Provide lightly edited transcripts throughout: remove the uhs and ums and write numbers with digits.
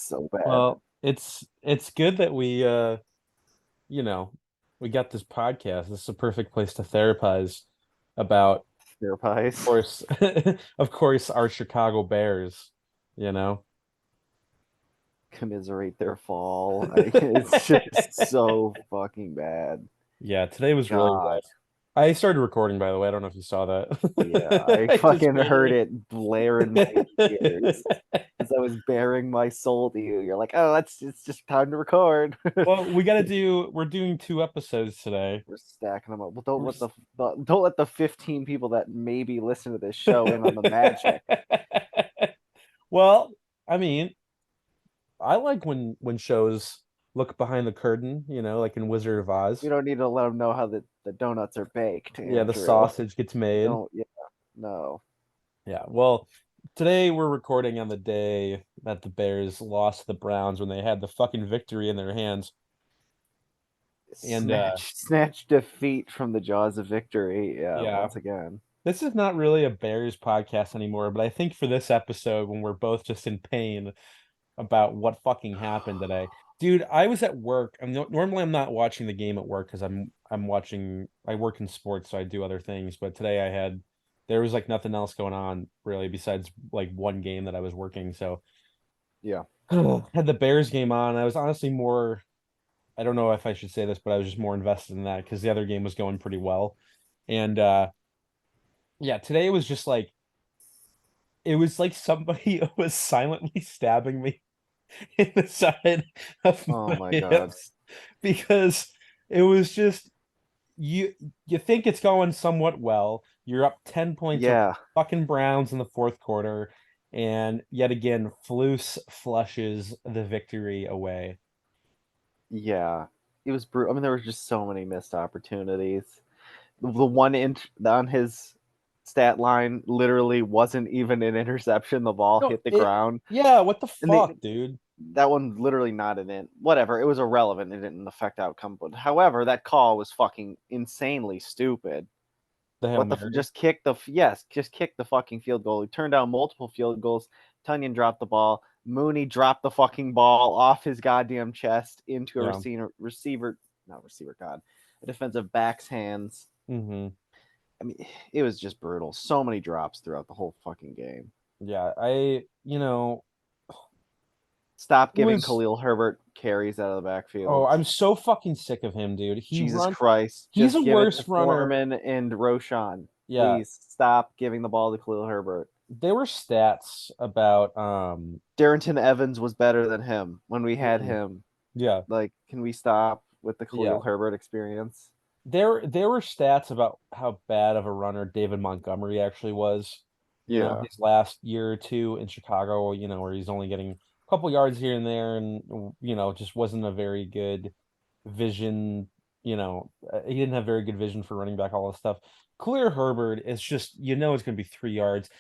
so bad. Well, it's good that you know, we got this podcast. This is a perfect place to therapize about, Their of pies. course, of course, our Chicago Bears, you know. Commiserate their fall. It's just so fucking bad. Yeah, today was really God. rough. I started recording, by the way. I don't know if you saw Yeah, that. I I just fucking made heard it blare in my ears it. as I was bearing my soul to you. You're like, oh, it's just time to record. Well, we're doing 2 episodes today. We're stacking them up. Well, We're don't let the 15 people that maybe listen to this show in on the magic. Well, I mean, I like when shows look behind the curtain, like in Wizard of We Oz. don't need to let them know how the donuts are baked, Yeah, the Andrew. sausage gets made. Don't, yeah, no. Yeah, well, today we're recording on the day that the Bears lost to the Browns when they had the fucking victory in their hands. And Snatch defeat from the jaws of victory. Yeah, yeah, once again. this is not really a Bears podcast anymore, but I think for this episode when we're both just in pain about what fucking happened today. Dude, I was at work. Normally I'm not watching the game at work because I work in sports, so I do other things. But today there was like nothing else going on really besides like one game that I was working. So Yeah. had the Bears game on. I was honestly more, I don't know if I should say this, but I was just more invested in that because the other game was going pretty well. And yeah, today it was like somebody was silently stabbing me in the side of Oh my my God. hips because it was just you you think it's going somewhat well. You're up 10 points over Yeah. fucking Browns in the fourth quarter, and yet again, Flus flushes the victory away. Yeah. It was brutal. I mean, there were just so many missed opportunities. The one inch on his stat line literally wasn't even an interception. The ball No, hit the ground. yeah, what the And they, fuck, dude? that one literally not an in. Whatever. It was irrelevant. It didn't affect outcome. But however, that call was fucking insanely stupid. The Hail What the Mary. just kick the fucking field goal. He turned down multiple field goals. Tunyon dropped the ball. Mooney dropped the fucking ball off his goddamn chest into a Yeah. not receiver, God, a defensive back's hands. Hmm. I mean, it was just brutal. So many drops throughout the whole fucking game. Yeah, Stop it giving was Khalil Herbert carries out of the oh, backfield. I'm so fucking sick of him, dude. Jesus Christ. He's a Just give it to worse runner. Foreman and Roshan. Yeah, Please stop giving the ball to Khalil Herbert. there were stats about Darrington Evans was better than him when we had mhm. him. Yeah, Like, can we stop with the yeah. Khalil Herbert experience? There were stats about how bad of a runner David Montgomery actually was. Yeah. His last year or two in Chicago, where he's only getting a couple yards here and there, and just wasn't a very good vision. He didn't have very good vision for running back, all this stuff. Clear Herbert is just, it's going to be 3 yards,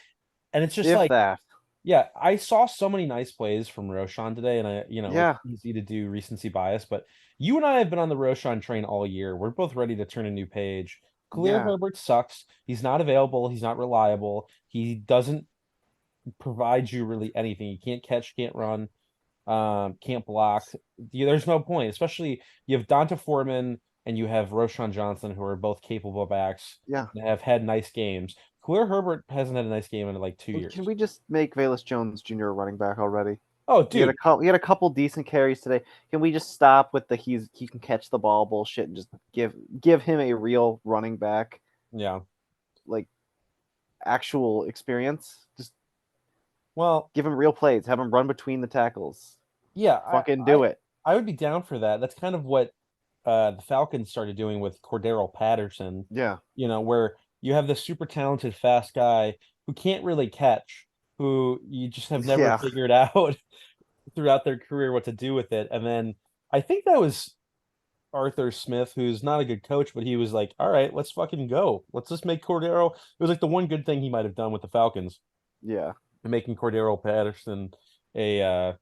and it's just If like, that. yeah, I saw so many nice plays from Roshan today, and it's Yeah. easy to do recency bias, but you and I have been on the Roshan train all year. We're both ready to turn a new page. Khalil Yeah. Herbert sucks. He's not available. He's not reliable. He doesn't provide you really anything. He can't catch, can't run, can't block. There's no point, especially you have Donta Foreman and you have Roshan Johnson, who are both capable backs Yeah. and have had nice games. Khalil Herbert hasn't had a nice game in like two And can years. we just make Velus Jones Jr. a running back already? Oh, He had a dude. couple. He had a couple decent carries today. Can we just stop with the he can catch the ball bullshit and just give him a real running back, Yeah. like actual experience? Just Well, give him real plays. Have him run between the tackles. yeah, Fucking do it. I would be down for that. That's kind of what the Falcons started doing with Cordero Patterson, Yeah. where you have this super talented fast guy who can't really catch, who you just have never Yeah. figured out throughout their career what to do with it. And then I think that was Arthur Smith, who's not a good coach, but he was like, all right, let's fucking go. Let's just make Cordero. It was like the one good thing he might have done with the Falcons, Yeah. and making Cordero Patterson a uh,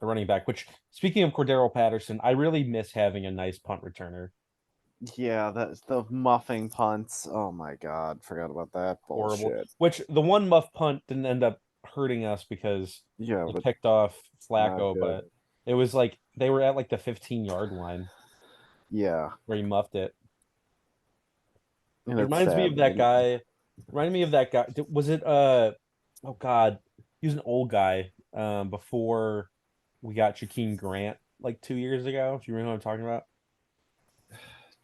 a running back. Which, speaking of Cordero Patterson, I really miss having a nice punt returner. Yeah, that's the muffing punts. Oh my god, forgot about that Horrible. bullshit. Which the one muff punt didn't end up hurting us because Yeah, they but picked off not Flacco, good. but it was like they were at like the 15-yard line Yeah, where he muffed it. and It it's reminds me sad. of that guy. Reminded me of that guy. Was it oh God, he was an old guy before we got Jakeem Grant like 2 years ago. Do you remember what I'm talking about?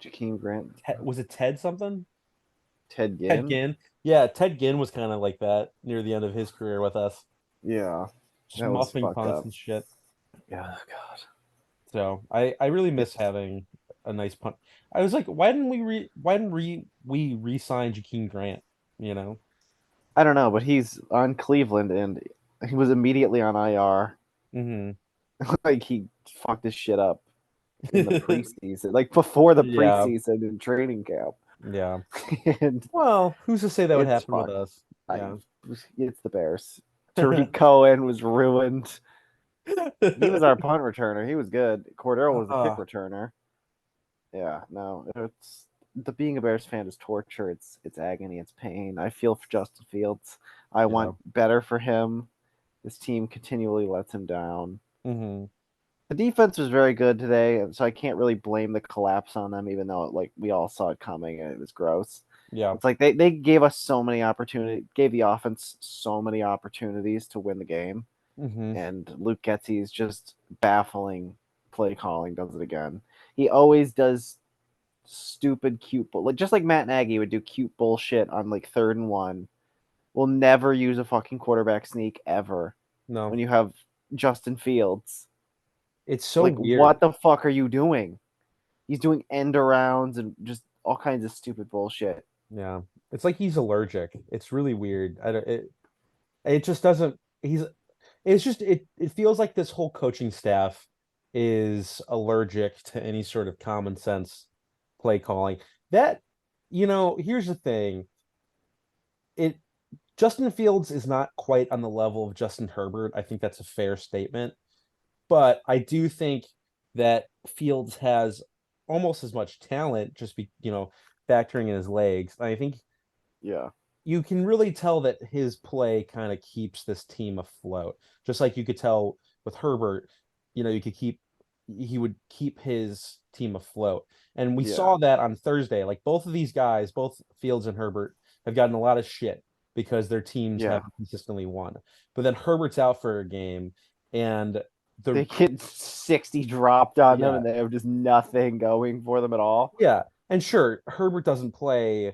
Jakeem Grant, Was it Ted something? Ted Ted Ginn. Ginn. Yeah, Ted Ginn was kind of like that near the end of his career with us. Yeah, Just that was muffing fucked punts up. and shit. Yeah, God. So I really miss It's having a nice punt. I was like, why didn't we re-sign Jakeem Grant? You know? I don't know, but he's on Cleveland and he was immediately on IR. Hmm. Like he fucked his shit up in the preseason, like before the Yeah, preseason in training camp. yeah. And Well, who's to say that would it's happen with fucked. us? I, Yeah. it's the Bears. Tariq Cohen was ruined. He was our punt returner. He was good. Cordero was the kick Uh, returner. Yeah, no, it's the being a Bears fan is torture. It's agony. It's pain. I feel for Justin Fields. I yeah. want better for him. This team continually lets him down. Hmm. The defense was very good today, so I can't really blame the collapse on them, even though like we all saw it coming and it was gross. Yeah. It's like they gave us so many opportunities, gave the offense so many opportunities to win the game, Hmm. and Luke Getsy's just baffling play calling does it again. He always does stupid cute like just like Matt Nagy would do cute bullshit on like 3rd and 1. We'll never use a fucking quarterback sneak ever No, when you have Justin Fields. it's so Like, weird. what the fuck are you doing? He's doing end arounds and just all kinds of stupid bullshit. Yeah. It's like he's allergic. It's really weird. I don't, it just doesn't it's just it feels like this whole coaching staff is allergic to any sort of common sense play calling. That, here's the thing. It Justin Fields is not quite on the level of Justin Herbert. I think that's a fair statement. But I do think that Fields has almost as much talent, just factoring in his legs. I think Yeah, you can really tell that his play kind of keeps this team afloat. Just like you could tell with Herbert, he would keep his team afloat. And we yeah, saw that on Thursday. Like both of these guys, both Fields and Herbert, have gotten a lot of shit because their teams yeah. haven't consistently won. But then Herbert's out for a game and They the get 60 dropped on them yeah, and they have just nothing going for them at all. yeah. And sure, Herbert doesn't play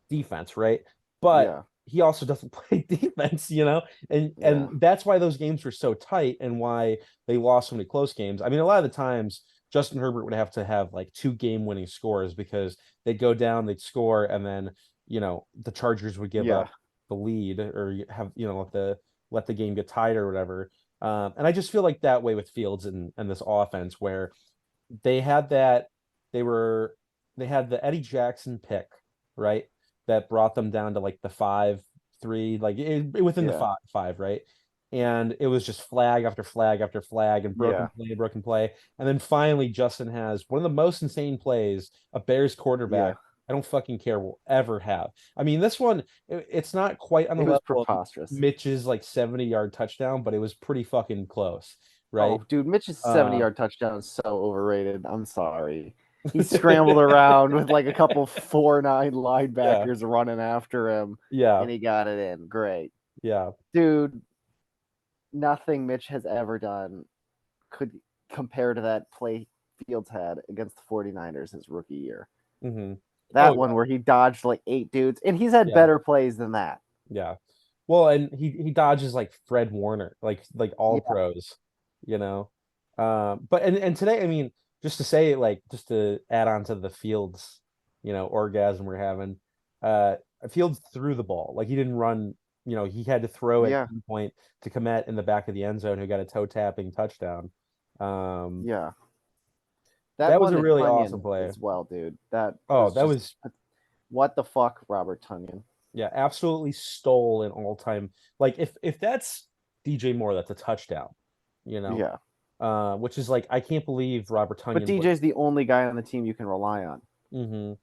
defense, right? But Yeah, he also doesn't play defense, and yeah, and that's why those games were so tight and why they lost so many close games. I mean, a lot of the times Justin Herbert would have to have like two game-winning scores because they'd go down, they'd score, and then the Chargers would give yeah, up the lead or have let the game get tied or whatever. And I just feel like that way with Fields and this offense where they had that they were they had the Eddie Jackson pick, right? That brought them down to like the 5-3, like within the yeah, five, right? And it was just flag after flag after flag and yeah, broken play. And then finally Justin has one of the most insane plays a Bears yeah. quarterback I don't fucking care will ever have. I mean, this one, it's not quite on the It was level of preposterous. Mitch's like 70-yard touchdown, but it was pretty fucking close, right? Oh, dude, Mitch's 70 Uh, yard touchdown is so overrated. I'm sorry. He scrambled around with like a couple 4'9" yeah, linebackers running after him yeah, and he got it in. Great. yeah. Dude, nothing Mitch has ever done could compare to that play Fields had against the 49ers his rookie year. Hmm. Oh That one where he dodged like 8 dudes, and he's had yeah, better plays than that. yeah. Well, and he dodges like Fred Warner, like all Yeah, pros, you know. But and today, I mean, just to add on to the Fields, orgasm we're having. Uh, Fields threw the ball like he didn't run. He had to throw at yeah, point to Komet in the back of the end zone, who got a toe tapping touchdown. Um, yeah. That that was one a to really awesome Tunyon play. as well, dude. That Oh, was that just was what the fuck, Robert Tunyon. Yeah, absolutely stole an all-time. Like if that's DJ Moore, that's a touchdown, you know. Yeah, Which is like I can't believe Robert but Tunyon would. DJ's the only guy on the team you can rely on. Hmm.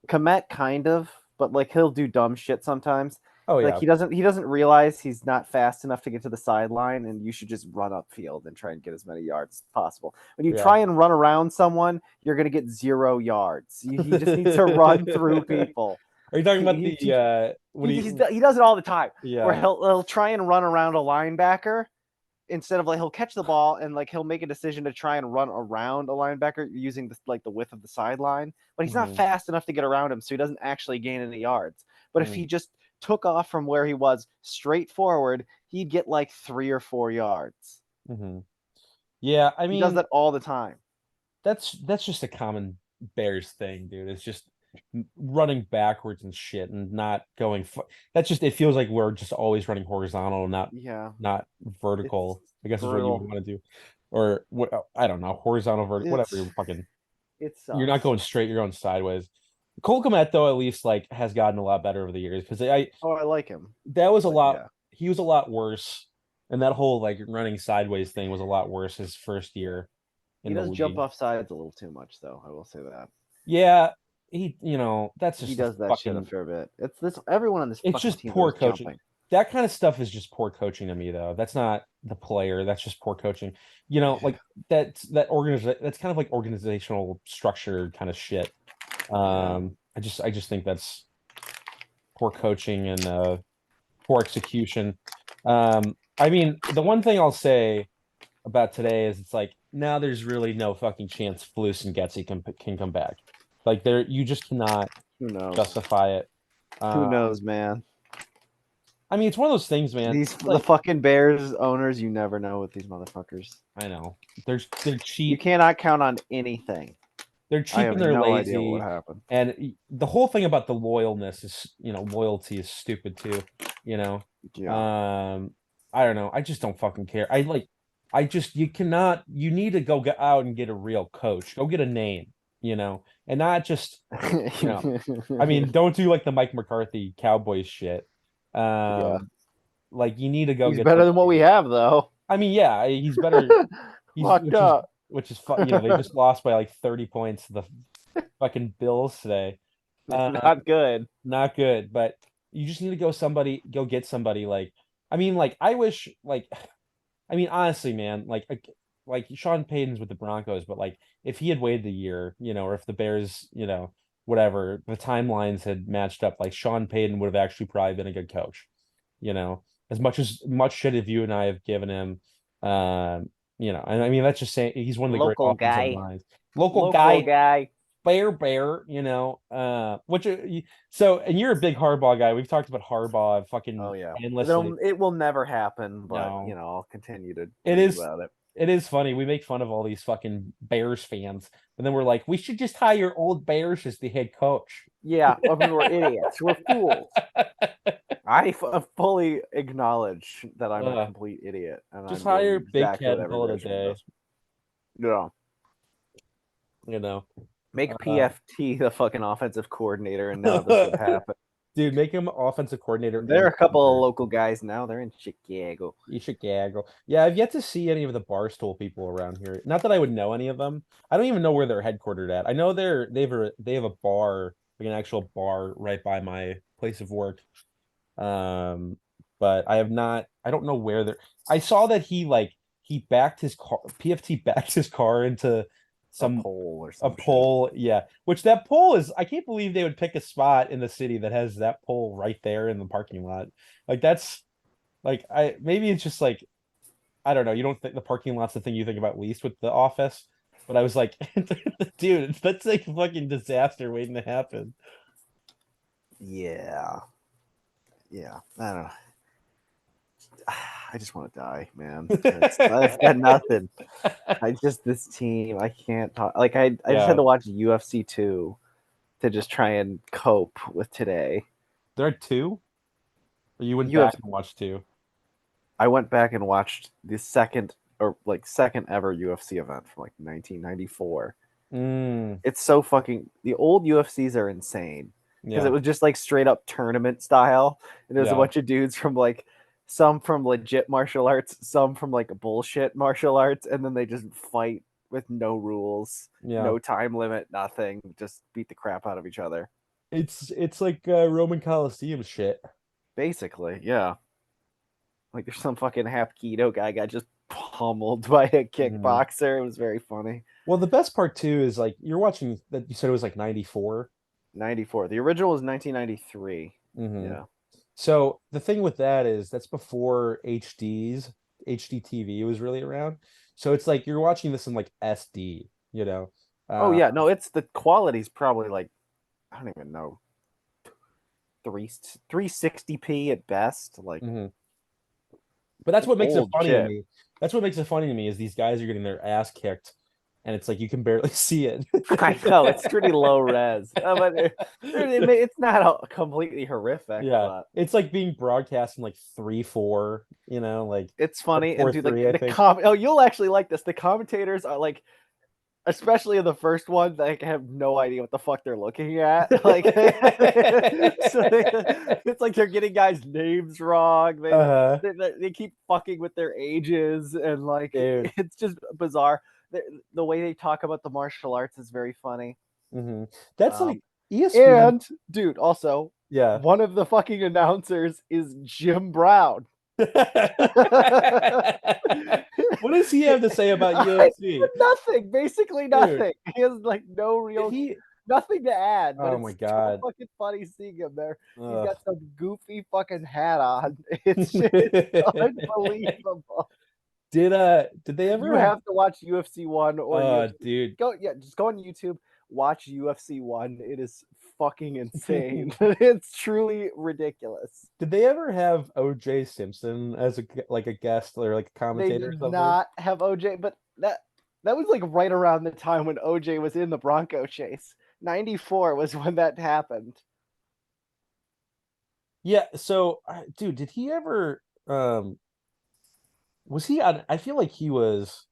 Komet kind of, but like he'll do dumb shit sometimes. Oh Like yeah. he doesn't realize he's not fast enough to get to the sideline, and you should just run upfield and try and get as many yards as possible. When you Yeah. try and run around someone, you're gonna get 0 yards. He just needs to run through people. Are you talking about He, he, the when he does it all the time. Where yeah. he'll try and run around a linebacker instead of like he'll catch the ball and like he'll make a decision to try and run around a linebacker using the width of the sideline, but he's not Mhm, fast enough to get around him, so he doesn't actually gain any yards. But if he mhm, just took off from where he was straight forward, he'd get like 3 or 4 yards. mhm. Yeah, I He does mean, that all the time. that's just a common Bears thing, dude. It's just running backwards and shit and not going that's just it feels like we're just always running horizontal, Yeah, not it's vertical. I guess is what you would brutal. want to do. Or what I don't know, horizontal whatever It's you're fucking it you're not sucks. going straight, you're going sideways. Cole Kmet though at least like has gotten a lot better over the years because I Oh, I like him, that was a but lot yeah, he was a lot worse and that whole like running sideways thing was a lot worse his first yeah. year He in the does jump league. off sides a little too much, though. I will say that. Yeah, that's He just the does that shit a fucking fair bit. It's this everyone on this it's fucking just team though poor is coaching. jumping. That kind of stuff is just poor coaching to me though. That's not the player, that's just poor coaching. Yeah, Like that's kind of like organizational structure kind of shit. yeah. I just think that's poor coaching and poor execution. I mean, the one thing I'll say about today is it's like now there's really no fucking chance Flus and Getsy can come back. Like there, you just cannot Who knows? justify it. Who Uh, knows, man? I mean, it's one of those things, man. The Like fucking Bears owners, you never know with these motherfuckers. I know they're You cheap, cannot count on anything. they're I cheap have and they're no idea what would lazy, happen. and the whole thing about the loyalness is, loyalty is stupid too. You know, Yeah. um, I don't know. I just don't fucking care. I just you cannot. You need to go get out and get a real coach. Go get a name. And not just you know. I mean, don't do like the Mike McCarthy Cowboys shit. Yeah. Um, like you need to go He's get better than what we somebody. have, though. I mean, yeah, he's better. He's Fucked up. which is fun. They just lost by like 30 points to the fucking Bills today. Uh, Not good. not good, but you just need to go get somebody like I mean, like I wish like I mean, honestly, man, like Sean Payton's with the Broncos, but like if he had waited a year, or if the Bears, whatever, the timelines had matched up, like Sean Payton would have actually probably been a good coach, you know, as much shit as you and I have given him, and I mean that's just saying he's one of the great Local offensive guy. minds. Local Local guy, guy. bear, so and you're a big Harbaugh guy. We've talked about Harbaugh Oh fucking yeah. endlessly. It will never happen, but No, I'll continue to it read is about it. it is funny. We make fun of all these fucking Bears fans, and then we're like, we should just hire old Bears as the head coach. Yeah, I mean, we're idiots. We're fools. Fully acknowledge that I'm a uh, complete idiot, and just I'm doing hire Big exactly Cat what and every call it a Bears fan day. does. Yeah. You know, Make uh, PFT the fucking offensive coordinator, and none of this would happen. dude, make him offensive coordinator There are and a couple of punter. local guys now. They're in Chicago. You should gaggle. Yeah, I've yet to see any of the Barstool people around here. Not that I would know any of them. I don't even know where they're headquartered at. I know they have a bar, like an actual bar right by my place of work. Um, but I have not. I don't know where they're. I saw that he backed his car. PFT backed his car into A some pole or a some shit. pole. Yeah, which that pole is. I can't believe they would pick a spot in the city that has that pole right there in the parking lot. Like that's like I maybe it's just like I don't know. You don't think the parking lot's the thing you think about least with the office, but I was like, dude, that's like a fucking disaster waiting to happen. Yeah. Yeah. I don't know. I just want to die, man. I've got nothing. This team. I can't talk. Like I just had Yeah, to watch UFC 2 to just try and cope with today. there are two. Or you went back UFC. and watched two. I went back and watched the second ever UFC event from like 1994. Mm, It's so fucking the old UFCs are insane because it yeah, was just like straight up tournament style, and there's a yeah, bunch of dudes from like some from legit martial arts, some from like bullshit martial arts, and then they just fight with no rules, yeah. no time limit, nothing, just beat the crap out of each other. It's like Roman Coliseum shit. Basically, yeah. Like there's some fucking half keto guy got just pummeled by a Mhm. kickboxer. It was very funny. Well, the best part too is like you're watching that you said it was like 94. 94. The original was 1993. Mm-hmm. Yeah. So the thing with that is that's before HDTV was really around. So it's like you're watching this in like SD, you know. Oh Uh, yeah, no, it's the quality's probably like I don't even know 360p at best. Like mhm. But that's it's what makes it old funny to shit. me. That's what makes it funny to me is these guys are getting their ass kicked, and it's like you can barely see it. I know it's pretty low res, but it's not completely horrific. Yeah, But it's like being broadcast in like 3-4, like it's or funny, and four dude, like three, I the think. Oh, you'll actually like this. The commentators are like, especially in the first one, they have no idea what the fuck they're looking at. Like, it's like they're getting guys' names wrong. Uh-huh. They keep fucking with their ages, and like Dude. it's just bizarre. The way they talk about the martial arts is very funny. Hmm. That's Um, like ESPN. and dude, also Yeah. one of the fucking announcers is Jim Brown. What does he have to say about I, UFC? nothing, basically Dude, nothing. He has like no did real he? nothing to add, but Oh my it's so God. fucking funny seeing him there. He's Ugh. got some goofy fucking hat on. It's unbelievable. Did they ever You have have to watch UFC one or UFC. dude. Just go on YouTube, watch UFC one. It is fucking insane. It's truly ridiculous. Did they ever have OJ Simpson as like a guest or like a They commentator or did something? not have OJ, but that was like right around the time when OJ was in the Bronco chase. 94 was when that happened. Yeah, so dude, did he ever was he on I feel like he was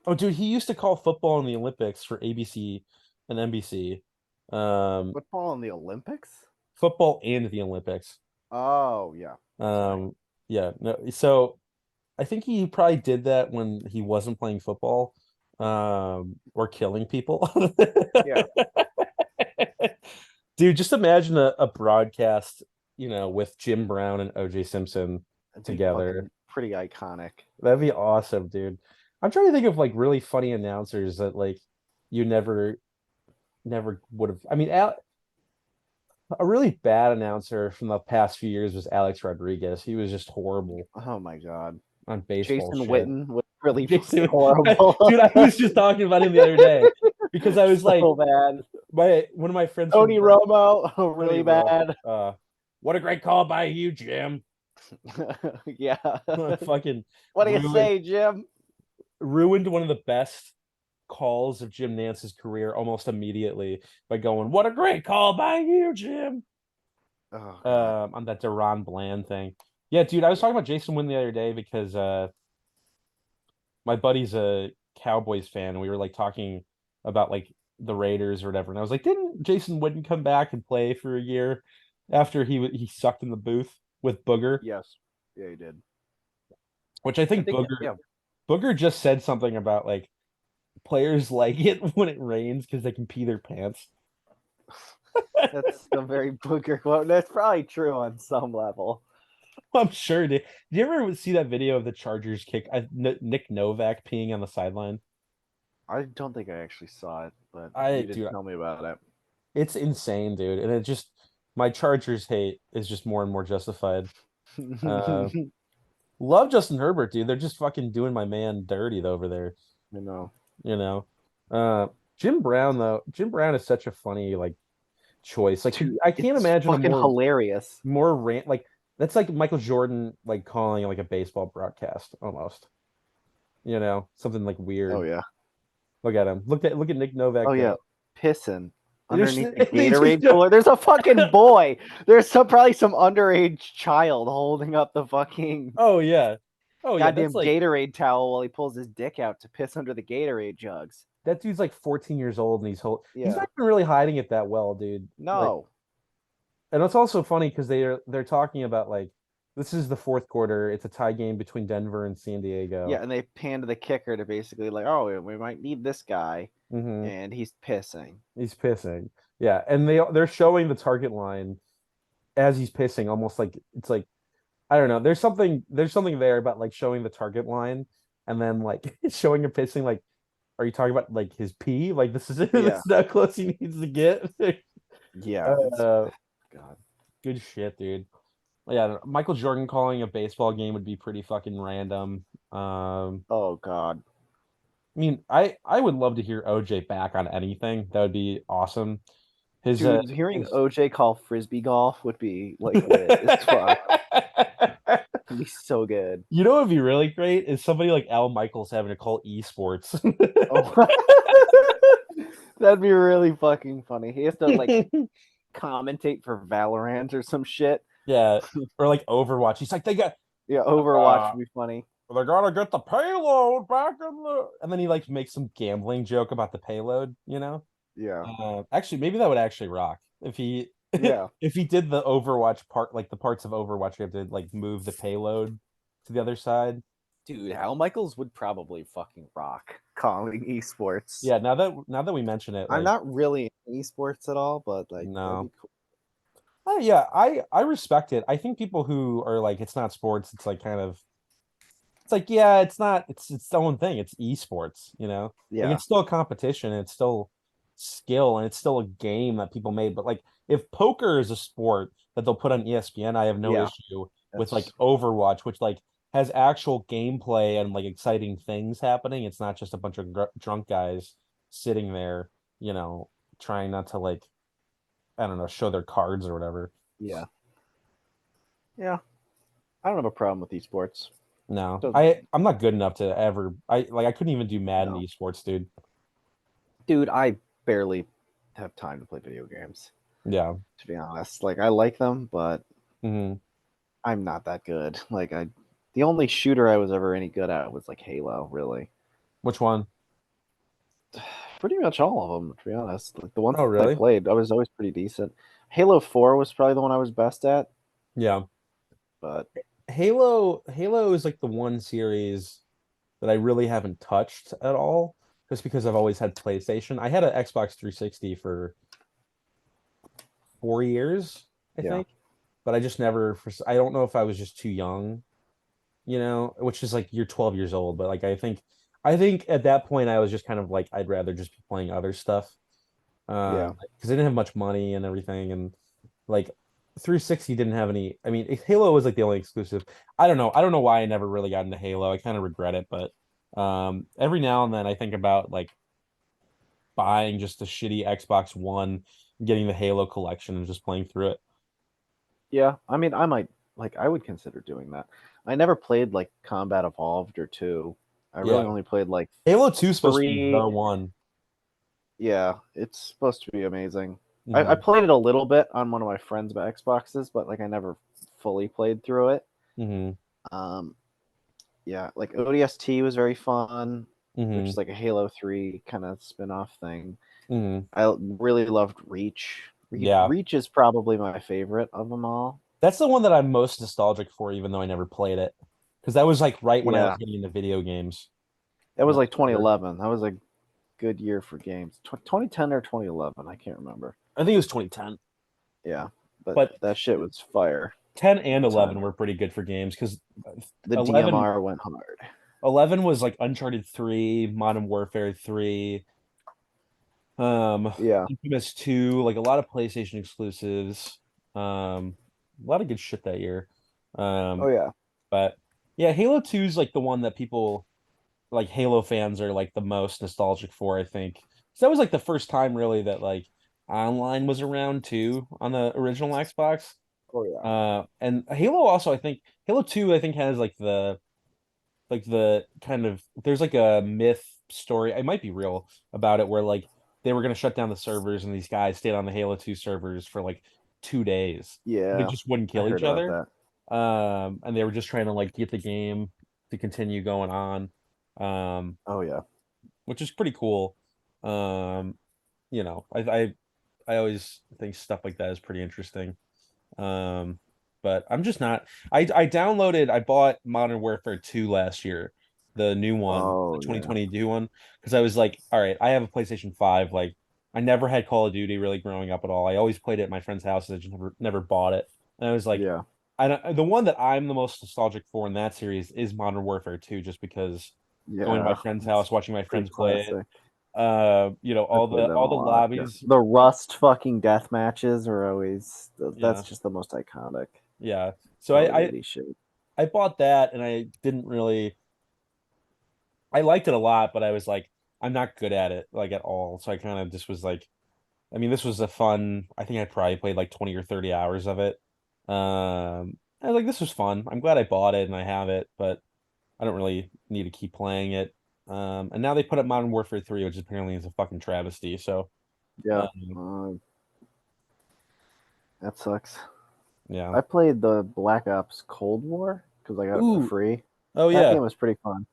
oh dude, he used to call football in the Olympics for ABC and NBC. Um Football in the Olympics? Football and the Olympics. Oh, yeah. That's right. Um yeah, no, so I think he probably did that when he wasn't playing football or killing people. Yeah. Dude, just imagine a broadcast, with Jim Brown and OJ Simpson That'd be together. fucking pretty iconic. That'd be awesome, dude. I'm trying to think of like really funny announcers that like you never would have. I mean, a really bad announcer from the past few years was Alex Rodriguez. He was just horrible Oh my god. on baseball Jason shit. Witten was really fucking Jason, horrible. dude, I was just talking about him the other day because I was like, So bad. my one of my friends from Tony work, Romo, Tony really Romo. bad. What a great call by you, Jim. Yeah. Fucking What do you ruined say, Jim? ruined one of the best calls of Jim Nance's career almost immediately by going, "What a great call by you, Jim." Oh god. On that Deron Bland thing. Yeah, dude, I was talking about Jason Wynn the other day because my buddy's a Cowboys fan, and we were like talking about like the Raiders or whatever. And I was like, didn't Jason Witten come back and play for a year after he sucked in the booth with Booger? Yes. Yeah, he did. Which I I think think Booger yeah. Booger just said something about like players like it when it rains because they can pee their pants. That's a very booger quote. That's probably true on some level. I'm sure. Did you ever see that video of the Chargers kick Nick Novak peeing on the sideline? I don't think I actually saw it, but I you did dude, tell me about it. it's insane, dude. And it just my Chargers hate is just more and more justified. Uh, love Justin Herbert, dude. They're just fucking doing my man dirty over there. You know, You know. Uh, Jim Brown though. Jim Brown is such a funny like choice. Like dude, I can't it's imagine a fucking more hilarious. more rant like that's like Michael Jordan like calling like a baseball broadcast almost. Something like Oh weird. yeah. Look at him. Look at Nick Oh Novak yeah. go. Pissing There's underneath the they just Gatorade cooler. There's a fucking boy. There's probably some underage child holding up the fucking oh yeah. Oh yeah, that's goddamn like Gatorade towel while he pulls his dick out to piss under the Gatorade jugs. that dude's like 14 years old and he's Yeah. not even really hiding it that well, dude. Like No. and it's also funny because they're talking about like this is the fourth quarter. It's a tie game between Denver and San Yeah, Diego. and they panned the kicker to basically like, oh, we might need this guy, Hmm. and he's pissing. He's pissing. Yeah, and they're showing the target line as he's pissing, almost like it's like I don't know. There's something there about like showing the target line and then like showing him pissing. Like, are you talking about like his pee? Like this is this Yeah, is how close he needs to get. yeah, it's uh, God. good shit, dude. Yeah, Michael Jordan calling a baseball game would be pretty fucking random. Oh God, I mean, I would love to hear OJ back on anything. That would be awesome. His dude, hearing his OJ call frisbee golf would be like lit as fuck. It'd be so good. You know what would be really great is somebody like Al Michaels having to call esports. Oh, that'd be really fucking funny. He has to like commentate for Valorant or some shit. Yeah, or like Overwatch. He's like, Yeah, Overwatch uh, would be funny. they gotta get the payload back in the, and then he like makes some gambling joke about the payload. Yeah, Actually, maybe that would actually rock if he yeah, if he did the Overwatch part, like the parts of Overwatch you have to like move the payload to the other side. dude. Al Michaels would probably fucking rock calling esports. Yeah, now that we mention it, I'm like not really in esports at all, but like that'd no. be cool. Oh yeah, I respect it. I think people who are like it's not sports, it's like kind of it's like yeah, it's not it's its own thing. It's esports. Like Yeah, it's still a competition, and it's still skill and it's still a game that people made. But like if poker is a sport that they'll put on ESPN, I have no yeah, issue with like that's Overwatch, which like has actual gameplay and like exciting things happening. It's not just a bunch of drunk guys sitting there, you know, trying not to like I don't know, show their cards or whatever. yeah, yeah. I don't have a problem with esports. No, So, I'm not good enough to ever. I couldn't even do Madden no, esports, dude. dude, I barely have time to play video games. Yeah. To be honest, like I like them, but Hmm. I'm not that good. The only shooter I was ever any good at was like Halo. Really, Which one? pretty much all of them. To be honest, like the ones Oh, I really? played, I was always pretty decent. Halo 4 was probably the one I was best at, Yeah. but Halo is like the one series that I really haven't touched at all, just because I've always had PlayStation. I had an Xbox 360 for 4 years, I yeah, think, but I just never. I don't know if I was just too young, which is like you're 12 years old, but like I think at that point I was just kind of like I'd rather just be playing other stuff. yeah, Because I didn't have much money and everything, and like 360 didn't have any. I mean, Halo was like the only exclusive. I don't know why I never really got into Halo. I kind of regret it, but every now and then I think about like buying just a shitty Xbox One, getting the Halo collection and just playing through it. yeah. I mean, I might I would consider doing that. I never played like Combat Evolved or 2. I Yeah, really only played like Halo 2 is supposed to be 3. the one. Yeah, it's supposed to be amazing. I Hmm. played it a little bit on one of my friends' Xboxes, but like I never fully played through it. Hmm. Um, yeah, like ODST was very fun, which is Hmm. like a Halo 3 kind of spin-off thing. Hmm. I really loved Reach. Yeah, Reach is probably my favorite of them all. that's the one that I'm most nostalgic for, even though I never played it, because that was like right when I was Yeah, getting into video games. that was When I like was younger. 2011. That was a good year for games. 2010 or 2011, I can't remember. I think it was 2010. Yeah, but But that shit was fire 10 at and the time. 11 were pretty good for games because The 11 DMR went hard. 11 was like Uncharted 3, Modern Warfare 3, Yeah. Infamous 2, like a lot of PlayStation exclusives. A lot of good shit that year. Oh Um, yeah. but yeah, Halo 2 is like the one that people like Halo fans are like the most nostalgic for, I think. So that was like the first time really that like online was around too on the original Xbox. Oh yeah. And Halo also, I think Halo 2, I think has like the kind of there's like a myth story. It might be real about it where like they were gonna shut down the servers and these guys stayed on the Halo 2 servers for like 2 days. They Yeah. just wouldn't I kill heard each about other. that. And they were just trying to like get the game to continue going on. Um, Oh yeah. which is pretty cool. Um, I always think stuff like that is pretty interesting. Um, but I'm just not. I bought Modern Warfare 2 last year, the new one, the Oh yeah. 2022 one, because I was like, all right, I have a PlayStation 5. Like, I never had Call of Duty really growing up at all. I always played it at my friend's house. I just never bought it. And I was like, Yeah. the one that I'm the most nostalgic for in that series is Modern Warfare 2, just because going to my Yeah. friend's It's house, watching my pretty friends play it, classic. I all played the that a all the lot. Yeah. lobbies. The Rust fucking death matches are always Yeah, that's just the most iconic yeah. So Call of Duty shit. I bought that, and I didn't really. I liked it a lot, but I was like, I'm not good at it like at all. So I kind of just was like, I mean, this was a fun. I think I probably played like 20 or 30 hours of it. I was like, this was fun. I'm glad I bought it and I have it, but I don't really need to keep playing it. And now they put up Modern Warfare 3, which apparently is a fucking travesty. So, Yeah. um, That sucks. yeah. I played the Black Ops Cold War because I got it for Ooh, free. oh That yeah. game was pretty fun.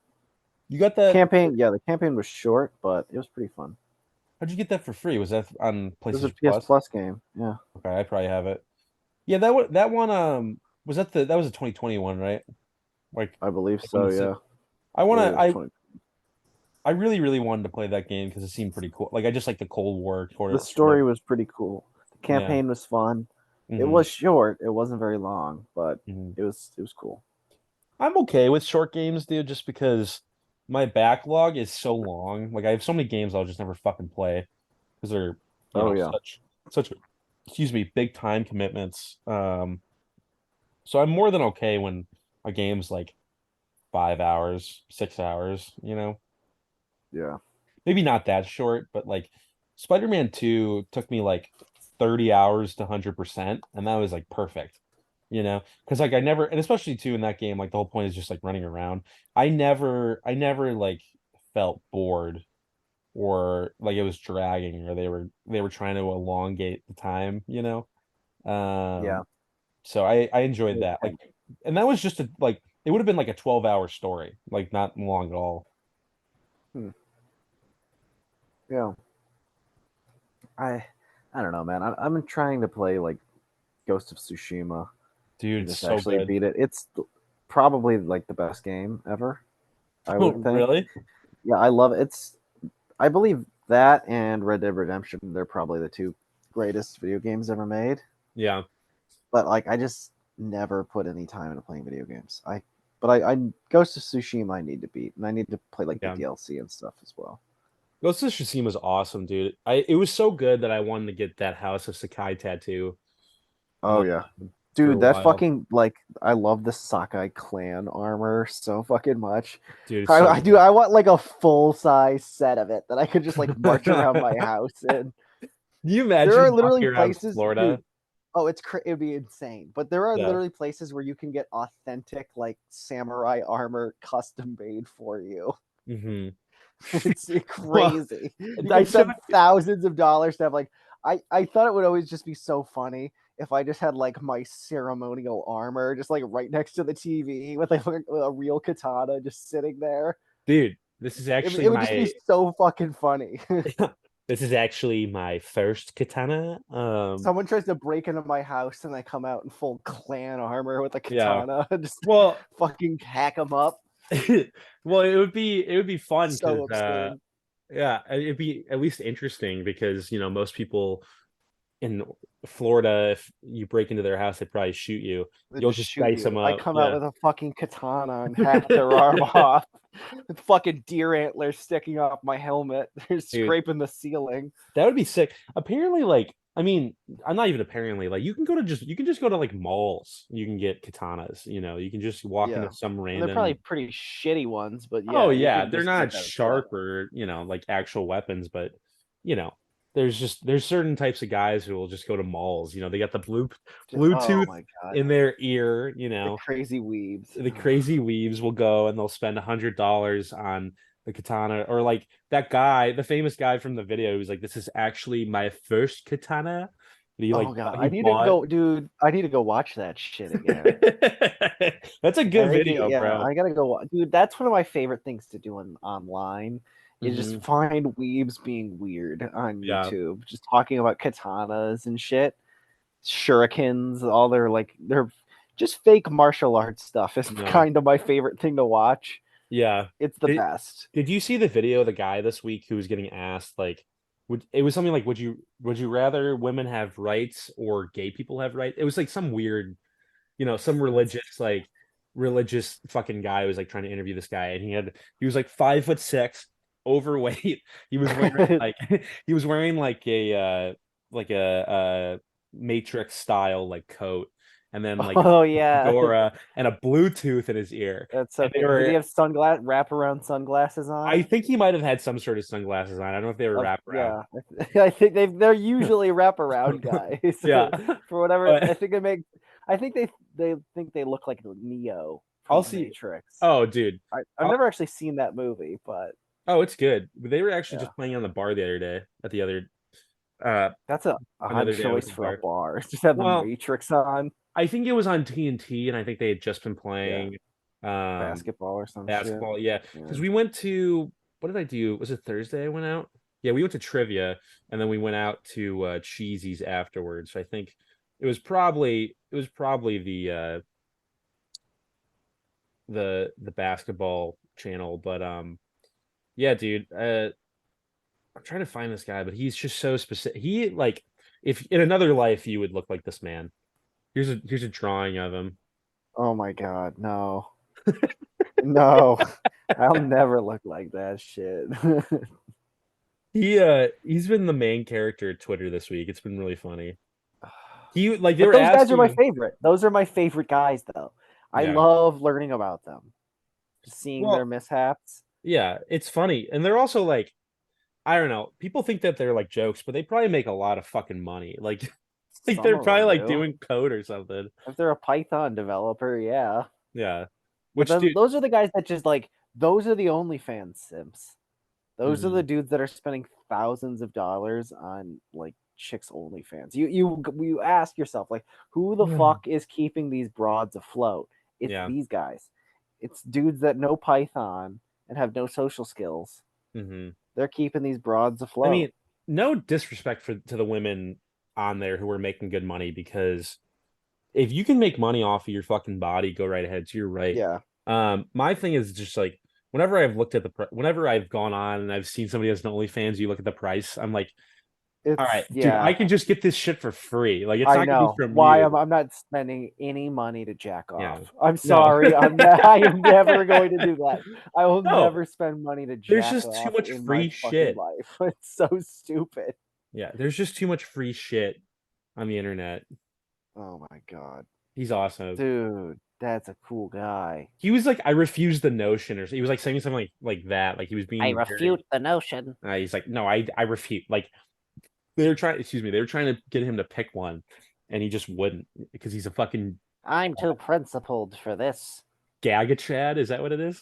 You got that? Campaign, yeah, the campaign was short, but it was pretty fun. How'd you get that for free? Was that on It was a PlayStation PS Plus? Plus game. Yeah, Okay, I probably have it. Yeah, that one was that was a 2021, right? I believe Like when so. Yeah, I I believe wanna it was 20. I really really wanted to play that game because it seemed pretty cool. Like I just like the Cold War The sort of story was pretty cool. The yeah. campaign was fun. It Hmm. was short. It wasn't very long, but Hmm. it was cool. I'm okay with short games, dude, just because my backlog is so long. Like I have so many games I'll just never fucking play because they're, Oh yeah, such excuse me, big time commitments. So I'm more than okay when a game's like 5 hours, 6 hours, you know. yeah, Maybe not that short, but like Spider-Man 2 took me like 30 hours to 100%, and that was like perfect, you know? Because like I never, and especially too in that game, like the whole point is just like running around. I never like felt bored or like it was dragging or they were trying to elongate the time, you know? yeah. So I enjoyed that. Like, and that was just a like it would have been like a 12-hour story, like not long at all. Hmm. Yeah. I I don't know, man. I'm trying to play like Ghost of Tsushima Dude, and it's just so actually good. beat it. It's probably like the best game ever. I Oh, would think. really? Yeah, I love it. I believe that and Red Dead Redemption, they're probably the two greatest video games ever made. Yeah. But like I just never put any time into playing video games. I Ghost of Tsushima I need to beat and I need to play like the Yeah. DLC and stuff as well. Ghost of Tsushima was awesome, dude. It was so good that I wanted to get that House of Sakai tattoo Oh uh, yeah. for a Dude, that while. fucking like I love the Sakai clan armor so fucking much. Dude, it's so I do good. I want like a full size set of it that I could just like march around my house in. Can you There are imagine literally walking around places, dude. Florida? Oh, it'd be insane. But there are Yeah. literally places where you can get authentic like samurai armor custom made for you. Hmm. It's Well, crazy. You I can feel spend thousands of dollars to have like I thought it would always just be so funny if I just had like my ceremonial armor just like right next to the TV with like a real katana just sitting there. dude, this is actually It would just be my so fucking funny. this is actually my first katana. Someone tries to break into my house and I come out in full clan armor with a Yeah. katana and just Well, fucking hack them up. well, it would be fun So because absurd. yeah, it'd be at least interesting because you know most people in Florida, if you break into their house, they probably shoot you. They You'll just just shoot dice them you. I up. come out Yeah. with a fucking katana and hack their arm off. With fucking deer antlers sticking off my helmet. They're Dude, scraping the ceiling. that would be sick. Apparently, like, I mean, I'm not even apparently, like, you can just go to like malls. You can get katanas, you know, you can just walk Yeah. into some And they're probably random. pretty shitty ones, but Oh yeah, you yeah, can they're just get not that set. sharp or, you know, like actual weapons, but you know, there's certain types of guys who will just go to malls. You know, they got the Oh Bluetooth my god. in their ear, you The know. crazy weaves. The crazy weaves will go and they'll spend $100 on the katana, or like that guy, the famous guy from the video who's like, this is actually my first katana. And Oh god. he I need to bought. go, dude. I need to go watch that shit again. That's a good video, Yeah, bro. I gotta go. Dude, that's one of my favorite things to do online is just Hmm. find weebs being weird on Yeah, YouTube, just talking about katanas and shit, shurikens, all their like they're just fake martial arts stuff is no, kind of my favorite thing to watch. yeah. It's the Did, best. did you see the video of the guy this week who was getting asked like, it was something like would you rather women have rights or gay people have rights? It was like some weird, some That's religious fucking guy was like trying to interview this guy, and he was like 5'6", overweight. He was wearing like he was wearing like a Matrix style like coat, and then like oh a yeah. fedora and a Bluetooth in his ear. That's And they okay. Did he were, have wraparound sunglasses I on? think he might have had some sort of sunglasses on. I don't know if they were wraparound. Yeah, I think they're usually wraparound guys Yeah, for whatever. but I think they think they look like Neo I'll from The see. Matrix. Oh, dude. I've never actually seen that movie, but Oh, it's good. They were actually yeah, just playing on the bar the other day at the other uh that's a odd another day I was choice at the for a bar. bar. Just have The Well, Matrix on I think it was on TNT, and I think they had just been yeah, playing um basketball or some shit. basketball. Yeah, Yeah. because we went to, what did I do? Was it Thursday I went out? Yeah, we went to trivia, and then we went out to Cheesy's afterwards. So I think it was probably the basketball channel, but yeah, dude. I'm trying to find this guy, but he's just so specific. He like, if in another life you would look like this man. Here's a drawing of him. Oh my God, no, no, I'll never look like that shit. He's been the main character at Twitter this week. It's been really funny. He like they But were those guys are asking my him. favorite. Those are my favorite guys, though. I Yeah. love learning about them, just seeing their Well, mishaps. yeah, it's funny. And they're also like, I don't know, people think that they're like jokes, but they probably make a lot of fucking money. Like like Some they're of probably them like do. doing code or something. If they're a Python developer, yeah. Yeah. But Which then dude, those are the guys that just like those are the OnlyFans simps. Those are the mhm, dudes that are spending thousands of dollars on like chicks OnlyFans. You ask yourself like, who the fuck is keeping these broads afloat? It's yeah. these guys. It's dudes that know Python and have no social skills. Hmm. They're keeping these broads I afloat. mean, no disrespect to the women on there who are making good money, because if you can make money off of your fucking body, go right ahead. So you're right. Yeah, My thing is just like, whenever I've gone on and I've seen somebody has an OnlyFans, you look at the price, I'm like, all right, it's dude, I yeah. can just get this shit for free. Like, it's I not gonna be know from why you. I'm not spending any money to jack Yeah. off. I'm No. sorry. I am never going to do that. I will No. never spend money to There's jack just too off much in my free fucking shit. life. It's so stupid. Yeah, there's just too much free shit on the internet. Oh my god. He's awesome. Dude, that's a cool guy. He was like, I refuse the notion, or he was like saying something like that. Like he was I being very. refute the notion. He's like, no, I refute. Like they were trying. Excuse me. They were trying to get him to pick one, and he just wouldn't, because he's a fucking I'm too principled for this. Gaga Chad. Is that what it is?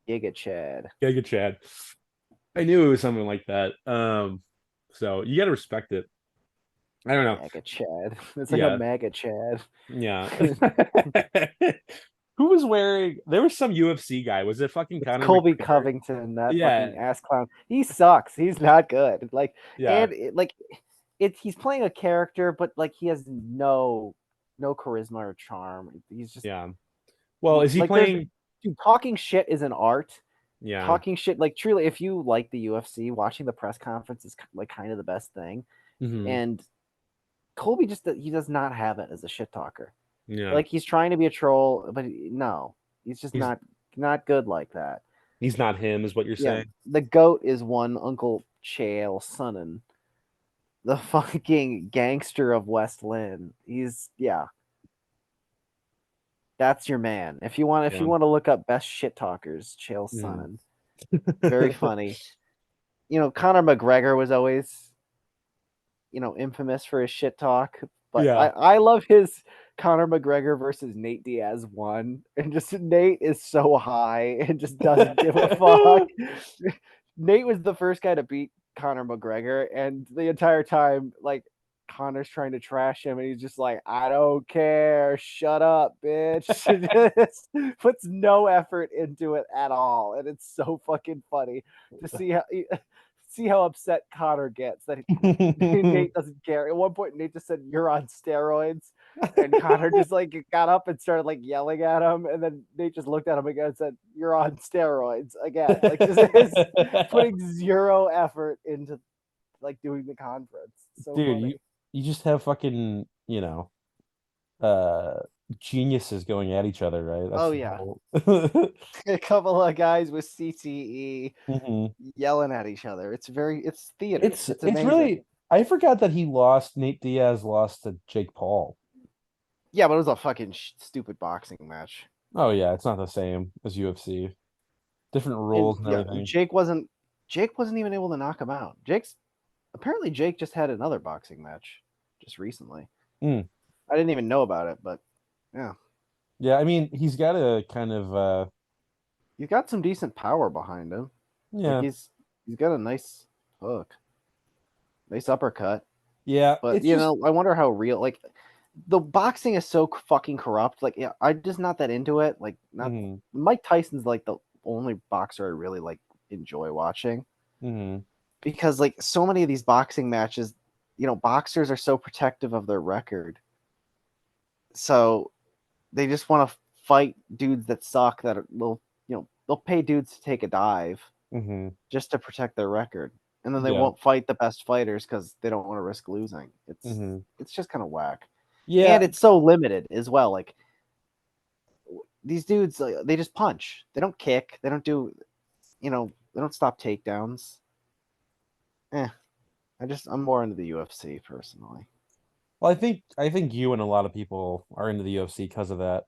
Giga Chad. Gaga Chad. I knew it was something like that. So you got to respect it. I don't know. Mega Chad. It's like a Yeah, mega Chad. yeah. Who was wearing? There was some UFC guy. Was it fucking It's Conor Colby McGregor? Covington, that Yeah, fucking ass clown. He sucks. He's not good. Like, yeah, and like, he's playing a character, but like he has no charisma or charm. He's just yeah. Well, is he like there's playing? dude, talking shit is an art. Yeah. Talking shit, like truly, if you like the UFC, watching the press conference is like kind of the best thing. Hmm. And Colby he does not have it as a shit talker. Yeah. Like he's trying to be a troll, but no, he's just He's not good like that. he's not him, is what you're Yeah, saying. the goat is one Uncle Chael Sonnen, the fucking gangster of West Lynn. Yeah, that's your man. If Yeah. you want to look up best shit talkers, Chael Mhm. Sonnen, very funny. Conor McGregor was always infamous for his shit talk, but I Yeah. I love his Conor McGregor versus Nate Diaz one, and just Nate is so high and just doesn't give a fuck. Nate was the first guy to beat Conor McGregor, and the entire time, like Conor's trying to trash him, and he's just like, "I don't care, shut up, bitch." Just puts no effort into it at all, and it's so fucking funny to see how upset Connor gets that Nate doesn't care. At one point, Nate just said, "You're on steroids," and Connor just like got up and started like yelling at him, and then Nate just looked at him again and said, "You're on steroids again." Like just is putting zero effort into like doing the conference. It's so Dude, funny. you just have fucking, uh geniuses going at each other, right? That's Oh the yeah, whole. a couple of guys with CTE hmm yelling at each other. It's theater. It's It's amazing. really I forgot that Nate Diaz lost to Jake Paul. Yeah, but it was a fucking stupid boxing match. Oh yeah, it's not the same as UFC. Different And rules and yeah, everything. Jake wasn't even able to knock him out. Jake just had another boxing match just recently. Mm. I didn't even know about it, but yeah, Yeah, I mean, he's got a kind of he's got some decent power behind him. Like yeah. he's got a nice hook, nice uppercut. Yeah, But it's just I wonder how real like the boxing is so fucking corrupt. Like yeah, I'm just not that into it. Like not mhm, Mike Tyson's like the only boxer I really like enjoy watching mhm, because like so many of these boxing matches, boxers are so protective of their record. So they just want to fight dudes that suck they'll pay dudes to take a dive mhm. just to protect their record. And then they Yeah. won't fight the best fighters because they don't want to risk losing. Mhm. It's just kind of whack. And Yeah, it's so limited as well. Like these dudes, they just punch. They don't kick. They don't do, they don't stop takedowns. Eh, I'm more into the UFC personally. well, I think you and a lot of people are into the UFC because of that.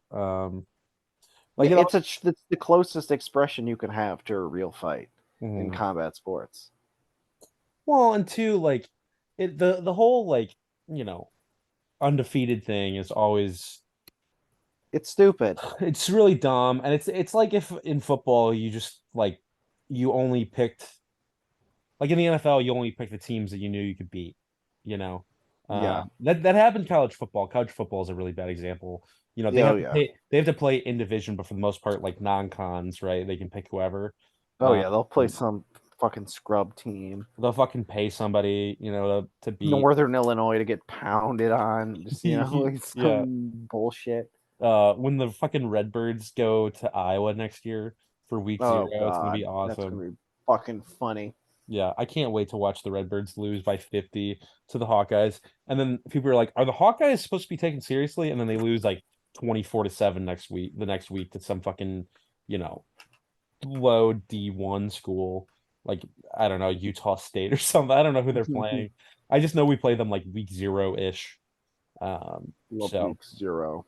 Like Yeah, it also it's the closest expression you can have to a real fight in mhm. combat sports. Well, and two, like the whole like, you know, undefeated thing is always It's stupid. it's really dumb, and it's like if in football you just like you only picked like in the NFL you only picked the teams that you knew you could beat, you know. Yeah. That happened in college football. College football is a really bad example. Yeah, oh yeah. They have to play in division, but for the most part, like non-cons, right? They can pick whoever. Oh Um, yeah, they'll play some fucking scrub team. they'll fucking pay somebody, to beat. Northern Illinois to get pounded on, just like Yeah. some bullshit. When the fucking Redbirds go to Iowa next year for week Oh 0, it's gonna be god, that's awesome. gonna be fucking funny. Yeah, I can't wait to watch the Redbirds lose by 50 to the Hawkeyes. And then people are like, are the Hawkeyes supposed to be taken seriously? And then they lose like 24-7 the next week to some fucking, you know, low D1 school. Like, I don't know, Utah State or something. I don't know who they're playing. I just know we play them like week 0-ish. Love So week 0.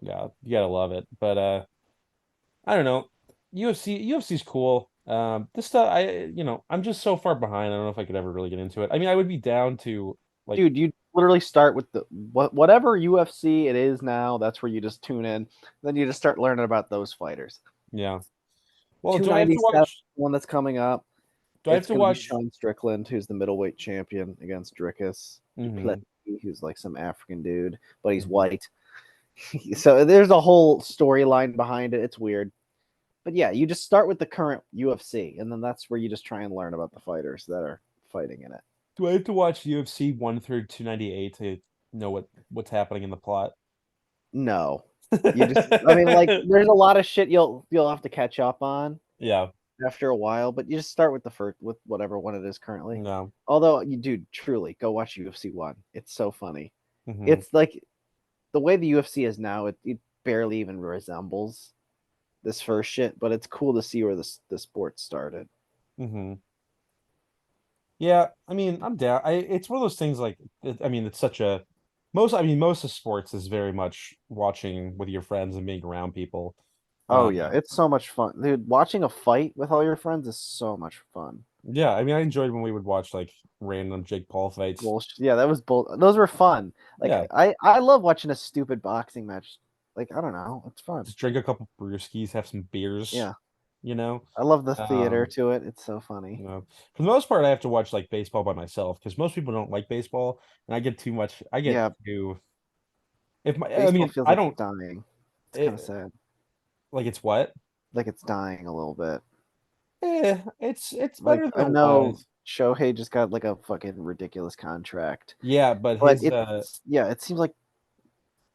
yeah, you gotta love it. But I don't know. UFC's cool. This stuff I'm just so far behind. I don't know if I could ever really get into it. I mean, I would be down to like Dude, you literally start with whatever UFC it is now. That's where you just tune in. Then you just start learning about those fighters. yeah. Well, 297, one that's coming up. do I have It's to going to be watch Sean Strickland, who's the middleweight champion, against Dricus hmm Duplessis, who's like some African dude, but he's hmm white. So there's a whole storyline behind it. It's weird. But yeah, you just start with the current UFC, and then that's where you just try and learn about the fighters that are fighting in it. do I have to watch UFC 1 through 298 to know what's happening in the plot? No. I mean, like, there's a lot of shit you'll have to catch up on Yeah. after a while, but you just start with the first with whatever one it is currently. No. Although you do truly go watch UFC 1. It's so funny. hmm It's like the way the UFC is now, it barely even resembles this first shit, but it's cool to see where the sport started. hmm Yeah, I mean, I'm down. It's one of those things like I mean, it's such a most of sports is very much watching with your friends and being around people. Oh Uh, yeah, it's so much fun. Dude, watching a fight with all your friends is so much fun. yeah, I mean, I enjoyed when we would watch like random Jake Paul fights. Bullshit. Yeah, that was those were fun. Like Yeah, I love watching a stupid boxing match. Like I don't know, it's fun. just drink a couple brewskis, have some beers, Yeah. you know. I love the theater Um, to it. It's so funny. for the most part, I have to watch like baseball by myself because most people don't like baseball, and I get too much. I get Yeah, too. If my, I baseball mean, feels I like don't. it's dying. It's kind of It, sad. like it's what? Like it's dying a little bit. It's better Like than I it know was. Shohei just got like a fucking ridiculous contract, Yeah, but but his it seems like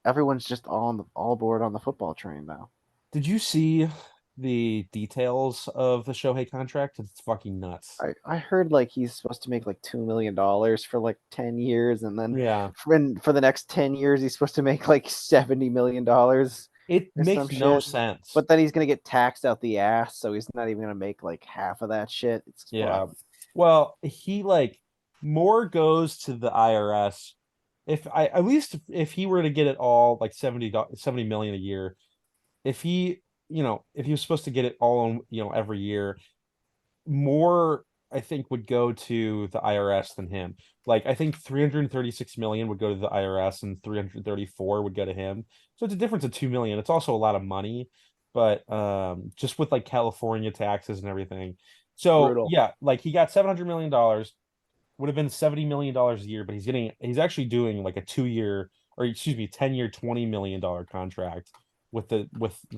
everyone's just all aboard on the football train now. did you see? the details of the Shohei contract. It's fucking nuts. I heard like he's supposed to make like $2 million for like 10 years, and then Yeah. for the next 10 years he's supposed to make like $70 million It or some makes no shit. sense. But then he's gonna get taxed out the ass, so he's not even gonna make like half of that shit. It's fuck. Yeah. Well, he like more goes to the IRS. If I at least if he were to get it all like 70 million a year, if he, if he was supposed to get it all on, every year, more I think would go to the IRS than him. Like I think 336 million would go to the IRS and 334 would go to him. So it's a difference of 2 million. It's also a lot of money, but just with like California taxes and everything. So Brutal. yeah, like he got $700 million, would have been $70 million a year, but he's actually doing like a 2 year, or excuse me, 10 year, $20 million contract with the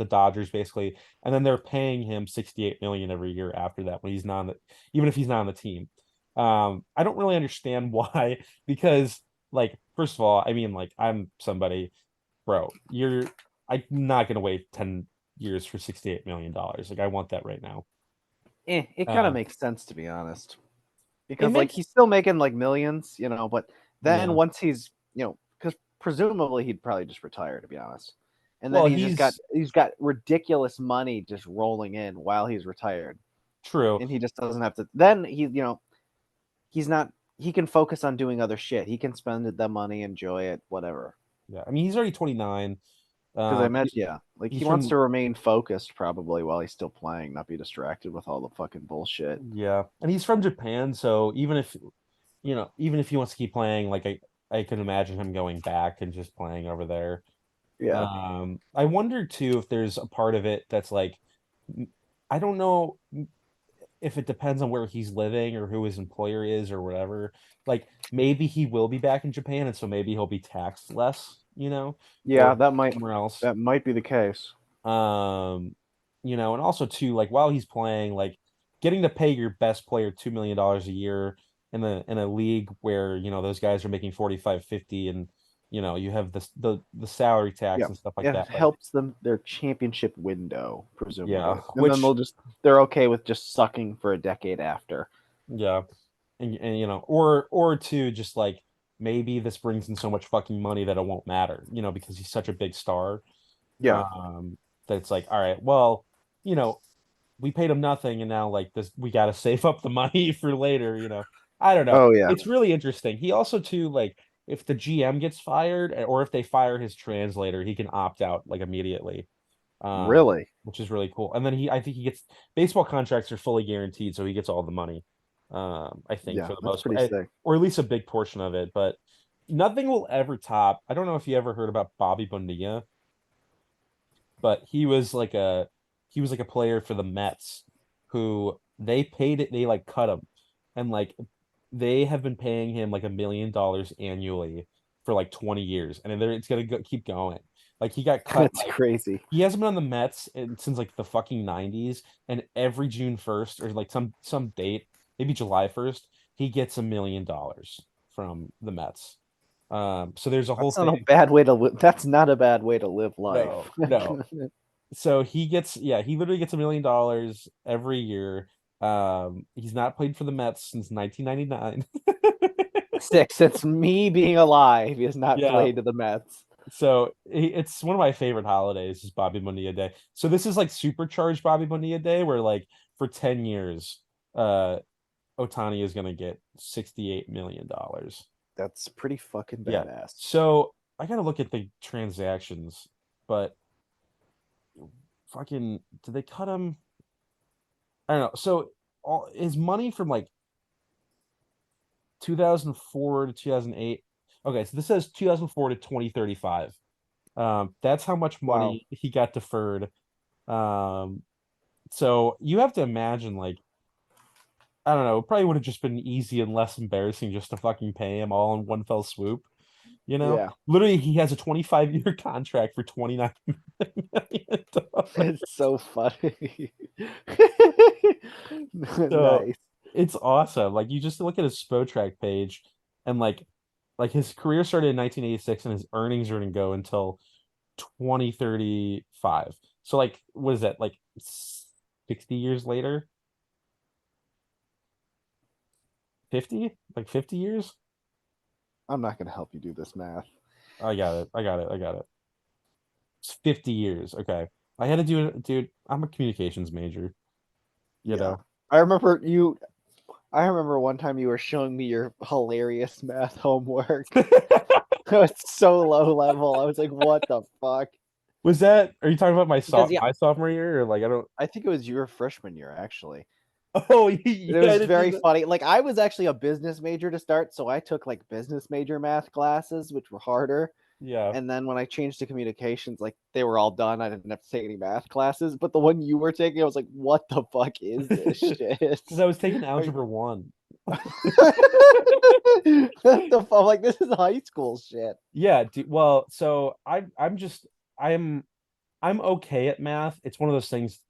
Dodgers basically, and then they're paying him 68 million every year after that when he's not on even if he's not on the team. I don't really understand why, because like first of all, I mean like I'm somebody, bro, I'm not gonna wait 10 years for $68 million. Like I want that right now. It kind of Uh, makes sense, to be honest, it because like makes he's still making like millions, but then yeah. once he's, because presumably he'd probably just retire, to be honest, and then Well, he's got ridiculous money just rolling in while he's retired, true. and he just doesn't have to. Then he's not. He can focus on doing other shit. He can spend the money, enjoy it, whatever. Yeah, I mean he's already 29. Because I Um, imagine, he- yeah, like he's he wants from to remain focused probably while he's still playing, not be distracted with all the fucking bullshit. yeah, and he's from Japan, so even if he wants to keep playing, like I can imagine him going back and just playing over there. Yeah, I wonder too if there's a part of it that's like I don't know if it depends on where he's living or who his employer is or whatever. Like maybe he will be back in Japan, and so maybe he'll be taxed less, yeah, or that might somewhere else. that might be the case. Um, and also too, like while he's playing, like getting to pay your best player $2 million a year in a league where, those guys are making 45, 50, and you have the salary tax Yeah, and stuff like it that. Like, helps them their championship window, yeah, presumably, and then which they're okay with just sucking for a decade after. yeah, and or to just like maybe this brings in so much fucking money that it won't matter, because he's such a big star. Yeah. That it's like, all right, well, you know, we paid him nothing and now like this we got to save up the money for later. I don't know, Oh yeah. it's really interesting. He also too, like if the GM gets fired or if they fire his translator, he can opt out like immediately, um Really? which is really cool. And then I think he gets baseball contracts are fully guaranteed, so he gets all the money, I think Yeah, for the that's most pretty part, sick. or at least a big portion of it. But nothing will ever top. I don't know if you ever heard about Bobby Bonilla, but he was like a player for the Mets who they paid it, they like cut him, and like they have been paying him like $1 million annually for like 20 years, and it's gonna keep going. Like he got cut, That's like crazy. he hasn't been on the Mets since like the fucking 90s, and every June 1st or like some date, maybe July 1st, he gets $1 million from the Mets. So there's a whole That's not a thing. bad way to live. That's not a bad way to live life. No, no. So he literally gets $1 million every year. He's not played for the Mets since 1999. Sick. Since me being alive, he has not Yeah. played to the Mets. So it's one of my favorite holidays is Bobby Bonilla Day. So this is like supercharged Bobby Bonilla Day, where like for 10 years, uh, Ohtani is gonna get $68 million. That's pretty fucking Yeah. badass. So I gotta look at the transactions, but fucking did they cut him? I don't know. So all his money from like 2004 to 2008. Okay, so this says 2004 to 2035. That's how much Wow. money he got deferred. Um, so you have to imagine, like, I don't know, it probably would have just been easy and less embarrassing just to fucking pay him all in one fell swoop. Yeah. Literally, he has a 25-year contract for $29 million. It's so funny. So Nice. it's awesome. Like you just look at his Spotrac page, and like his career started in 1986, and his earnings are going to go until 2035. So like, what is that? Like 60 years later. 50? Like 50 years? I'm not gonna help you do this math. I got it. I got it. I got it. It's 50 years. Okay. I had to do it, dude. I'm a communications major, you Yeah. know. I remember you I remember one time you were showing me your hilarious math homework. It was so low level. I was like, what the fuck? Was that, are you talking about my Because yeah, my sophomore year or like I don't I think it was your freshman year actually. Oh, It yeah, I was didn't do very that. funny. Like I was actually a business major to start, so I took like business major math classes, which were harder. Yeah. And then when I changed to communications, like they were all done. I didn't have to take any math classes. But the one you were taking, I was like, what the fuck is this shit? Because I was taking Are you- algebra 1. the fuck? Like this is high school shit. Yeah, well, so I'm just I'm I'm okay at math. It's one of those things,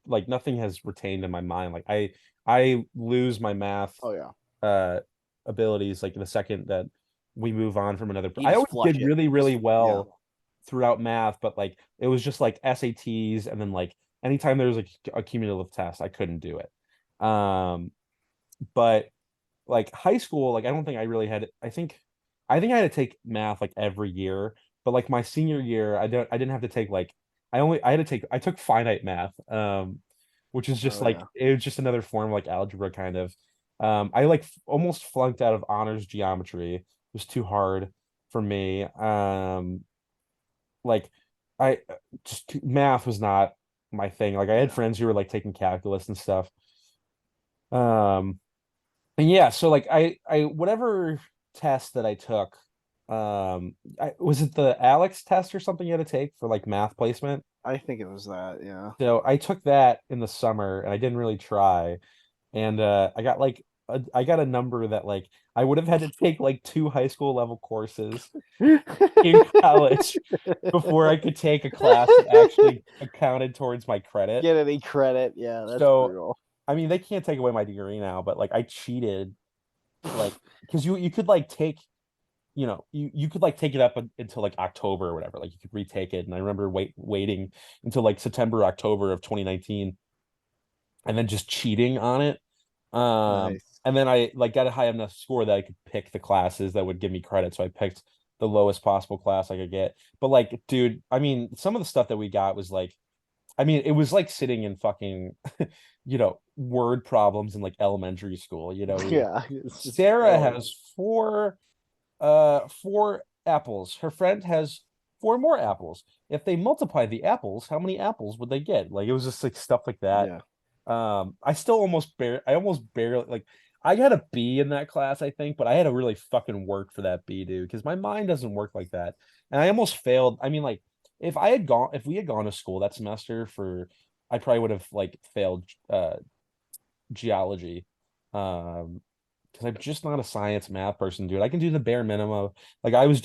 like nothing has retained in my mind. Like I lose my math Oh yeah, uh abilities like the second that we move on from another. you I just always flush did it. really, really Just yeah. well throughout math, but like it was just like SATs and then like anytime there was like a cumulative test, I couldn't do it. But like high school, like I don't think I really had I think I had to take math like every year, but like my senior year, I didn't have to take like I had to take I took finite math, which is just Oh like yeah. it was just another form of like algebra kind of. I like almost flunked out of honors geometry. It was too hard for me. Like I just math was not my thing. Like I had Yeah. friends who were like taking calculus and stuff. Um, and yeah, so like I whatever test that I took, was it the Alex test or something you had to take for like math placement? I think it was that. Yeah. So I took that in the summer and I didn't really try. And I got like I got a number that like I would have had to take like two high school level courses in college before I could take a class that actually accounted towards my credit. Get any credit? Yeah, that's So brutal. I mean they can't take away my degree now, but like I cheated like because you could like take you could like take it up until like October or whatever, like you could retake it. And I remember waiting until like September, October of 2019 and then just cheating on it. Nice. And then I like got a high enough score that I could pick the classes that would give me credit. So I picked the lowest possible class I could get. But like, dude, I mean, some of the stuff that we got was like, I mean, it was like sitting in fucking, word problems in like elementary school. Yeah, it's just Sarah oh has four apples. Her friend has four more apples. If they multiply the apples, how many apples would they get? Like it was just like stuff like that. yeah. I almost barely like I got a B in that class, I think, but I had to really fucking work for that B, dude, because my mind doesn't work like that. And I almost failed. I mean, like if we had gone to school that semester I probably would have like failed geology. Because I'm just not a science math person, dude. I can do the bare minimum. Like I was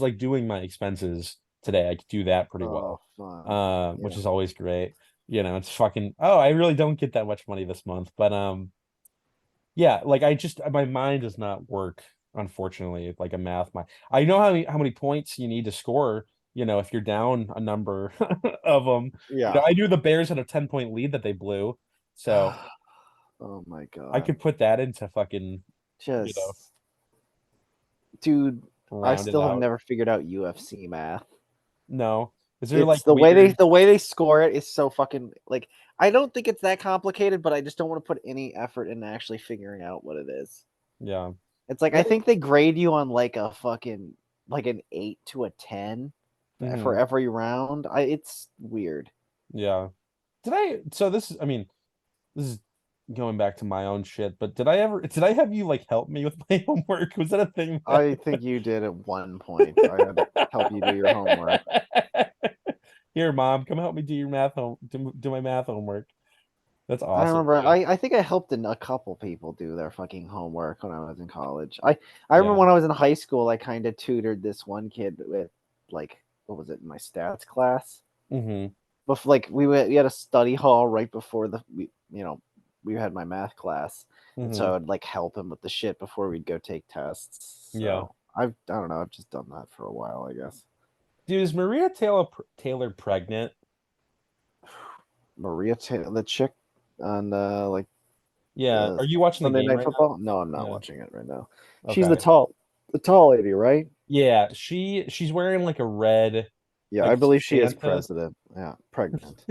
like doing my expenses today. I could do that pretty Oh, well. fun. Which Yeah. is always great. It's fucking, oh, I really don't get that much money this month. But yeah, like my mind does not work, unfortunately, like a math mind. I know how many points you need to score, if you're down a number of them. Yeah. I knew the Bears had a 10-point lead that they blew. So Oh my I god. could put that into fucking, you know, Just dude, I round it still have out. never figured out UFC math. No. Is there It's like the way they weird? the way they score it is so fucking like I don't think it's that complicated, but I just don't want to put any effort into actually figuring out what it is. Yeah. It's like I think they grade you on like a fucking like an 8 to a 10 for Hmm. every round. It's weird. Yeah. So I mean, this is going back to my own shit, but did I have you like help me with my homework? Was that a thing that I think you did at one point. I had to help you do your homework. Here, mom, come help me do your do my math homework. That's I awesome, remember dude. I think I helped a couple people do their fucking homework when I was in college. I remember Yeah. when I was in high school, I kind of tutored this one kid with like what was it, my stats class? Hmm. But like we had a study hall right before we had my math class, and Hmm. so I'd like help him with the shit before we'd go take tests. Yeah. So I don't know, I've just done that for a while, I guess. Dude, is Maria Taylor pregnant? Maria Taylor, the chick on like Yeah. Are you watching the Sunday game Night right now? Football. No, I'm not Yeah. watching it right now. She's Okay. the tall lady, right? Yeah, she's wearing like a red Yeah, I like believe she is Santa. president. Yeah, pregnant.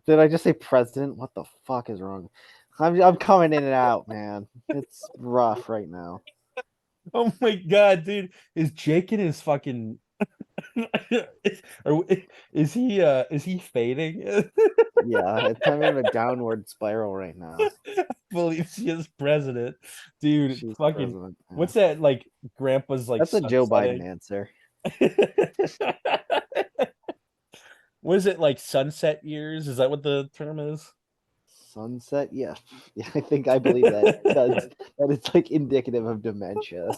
Did I just say president? What the fuck is wrong? I'm coming in and out, man. It's rough right now. Oh my God, dude. Is Jake in his fucking or is he fading? Yeah, I'm in a downward spiral right now. Believe she is president. Dude, She's fucking president. Yeah. what's that like grandpa's like That's a Joe Biden sunsetting? answer. What is it like sunset years? Is that what the term is? Sunset? Yeah. Yeah, I believe that does that is like indicative of dementia.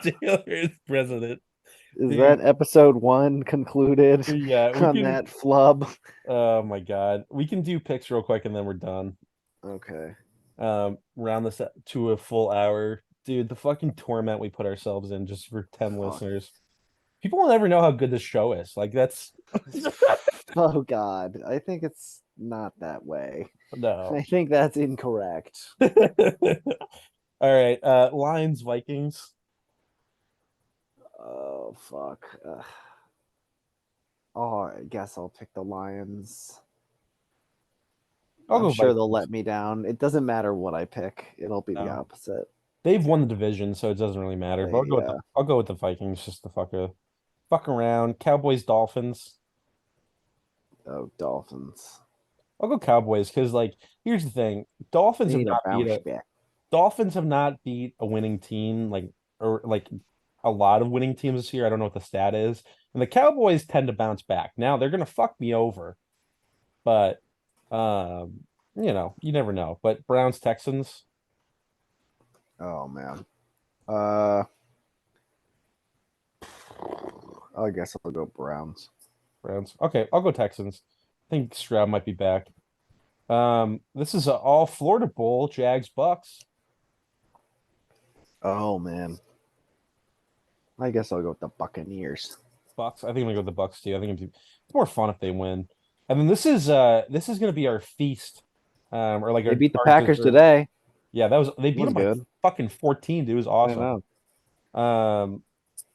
Taylor is president. Is Dude, that episode 1 concluded yeah, we on can that flub? oh my God. We can do picks real quick and then we're done. Okay. Round this up to a full hour. Dude, the fucking torment we put ourselves in just for 10 Fuck. listeners. People will never know how good this show is. Like that's Oh God, I think it's not that way. I no. think that's incorrect. All right, Lions Vikings. Oh fuck. Oh, I guess I'll pick the Lions. I'll I'm go sure they'll Vikings. let me down. It doesn't matter what I pick. It'll be the No. opposite. They've won the division, so it doesn't really matter. But Yeah. I'll go with the Vikings just to fuck around. Cowboys Dolphins. Oh, Dolphins. I'll go Cowboys because like here's the thing. They need a bounce back. Dolphins have not beat a winning team like or like a lot of winning teams this year. I don't know what the stat is. And the Cowboys tend to bounce back. Now they're gonna fuck me over, but you never know. But Browns Texans. Oh man. Uh, I guess I'll go Browns. Browns. Okay, I'll go Texans. I think Stroud might be back. This is a all Florida Bowl, Jags Bucks. Oh man. I guess I'll go with the Buccaneers. Bucks. I think I'm gonna go with the Bucks too. I think it's more fun if they win. And then this is gonna be our feast. Or like They beat the our Packers dessert. today. Yeah, that was they That beat was them by good. fucking 14, dude. It was I awesome. know.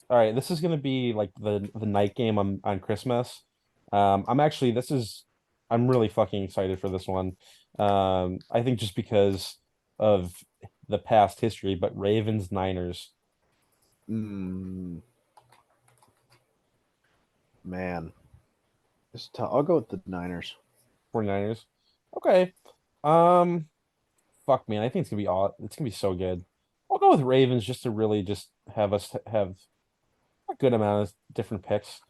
All right, this is gonna be like the night game on Christmas. I'm actually I'm really fucking excited for this one. I think just because of the past history, but Ravens Niners. Mm, man. I'll go with the Niners. 49ers. Okay. Um, fuck man, I think it's gonna be so good. I'll go with Ravens just to really just have us have a good amount of different picks.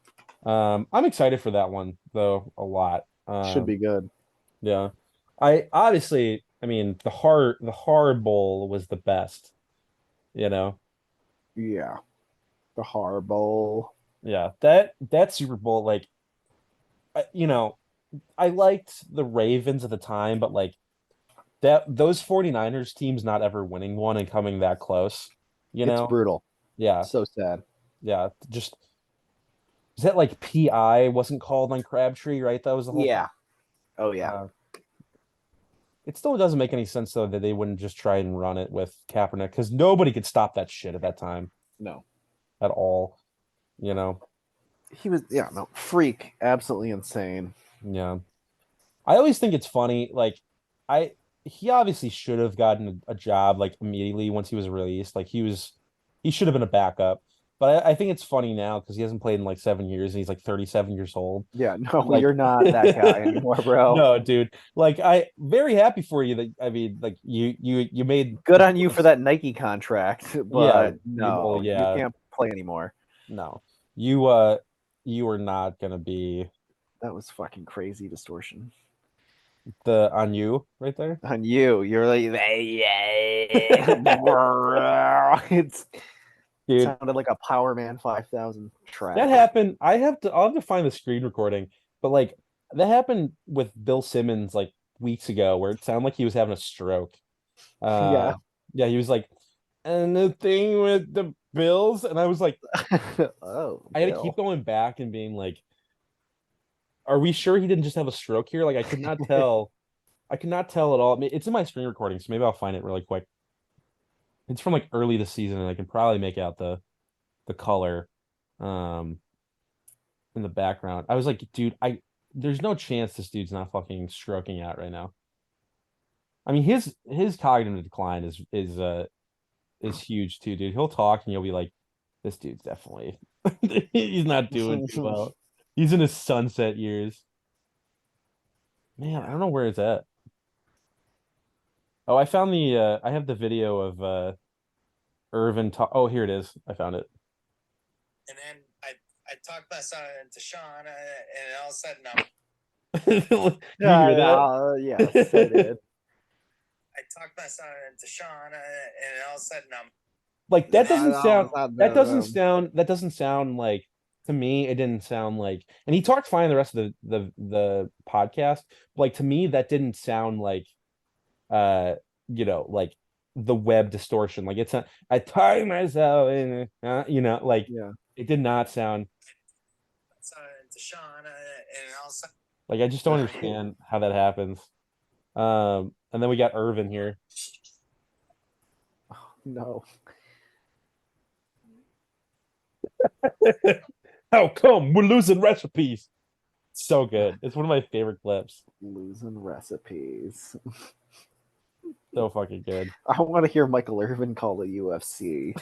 I'm excited for that one though a lot. Should be good. Yeah. I obviously, I mean, the hard bowl was the best, you know. Yeah. The Horror Bowl. Yeah, that Super Bowl like I liked the Ravens at the time, but like that those 49ers teams not ever winning one and coming that close, you It's know? brutal. Yeah. So sad. Yeah, just is that like PI wasn't called on Crabtree, right? That was the whole Yeah. Oh yeah. uh, it still doesn't make any sense though that they wouldn't just try and run it with Kaepernick because nobody could stop that shit at that time No. at all, you know. He was no freak. Absolutely insane. Yeah. I always think it's funny, like I he obviously should have gotten a job like immediately once he was released. Like he should have been a backup. But I think it's funny now because he hasn't played in like 7 years and he's like 37 years old. Yeah, no, Like you're not that guy anymore, bro. no, dude. Like I very happy for you that I mean like you made Good on you for that Nike contract, yeah, but well, no, you yeah, can't play anymore. no. You are not gonna be That was fucking crazy distortion. the on you right there. On you, you're like, it's it Dude, sounded like a Power Man 5000 that track. happened. I'll have to find the screen recording, but like that happened with Bill Simmons like weeks ago where it sounded like he was having a stroke. Yeah, Yeah, he was like, and the thing with the Bills, and I was like, Oh, I had to keep Bill. going back and being like, are we sure he didn't just have a stroke here? Like I could not tell. I could not tell at all. I mean, it's in my screen recording, so maybe I'll find it really quick. It's from like early this season, and I can probably make out the color um in the background. I was like, dude, I there's no chance this dude's not fucking stroking out right now. I mean, his cognitive decline is huge too, dude. He'll talk and you'll be like, this dude's definitely he's not doing too well. He's in his sunset years. Man, I Yeah. don't know where it's at. Oh, I found I have the video of Irvin talk. Oh, here it is. I found it. And then I talked my son into Sean, and all of a sudden Do you hear that? Yes, I did. I talked my son into Sean, and all of a sudden Like that doesn't sound that doesn't sound like to me it didn't sound like, and he talked fine the rest of the podcast, but like to me that didn't sound like like the web distortion. Like it's not I tie myself in like Yeah. it did not sound son into Sean, and all of a sudden like I just don't understand how that happens. And then we got Irvin here. No. How come we're losing recipes? So good. It's one of my favorite clips. Losing recipes. So fucking good. I want to hear Michael Irvin call the UFC.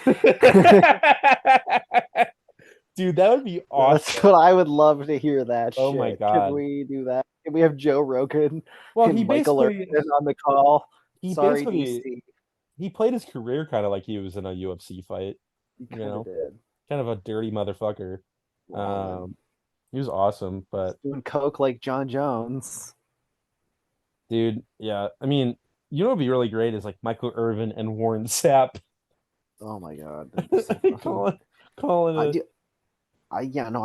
Dude, that would be awesome. That's what I would love to hear that Oh shit. my God. Can we do that? Can we have Joe Rogan Well, and he Michael basically Irvin on the call? he Sorry, basically DC. he played his career kind of like he was in a UFC fight, You you kind know, of did. kind of a dirty motherfucker. Wow, He was awesome, but doing coke like John Jones. dude, yeah, I mean, you know what'd be really great is like Michael Irvin and Warren Sapp Oh my God. calling I it. do. I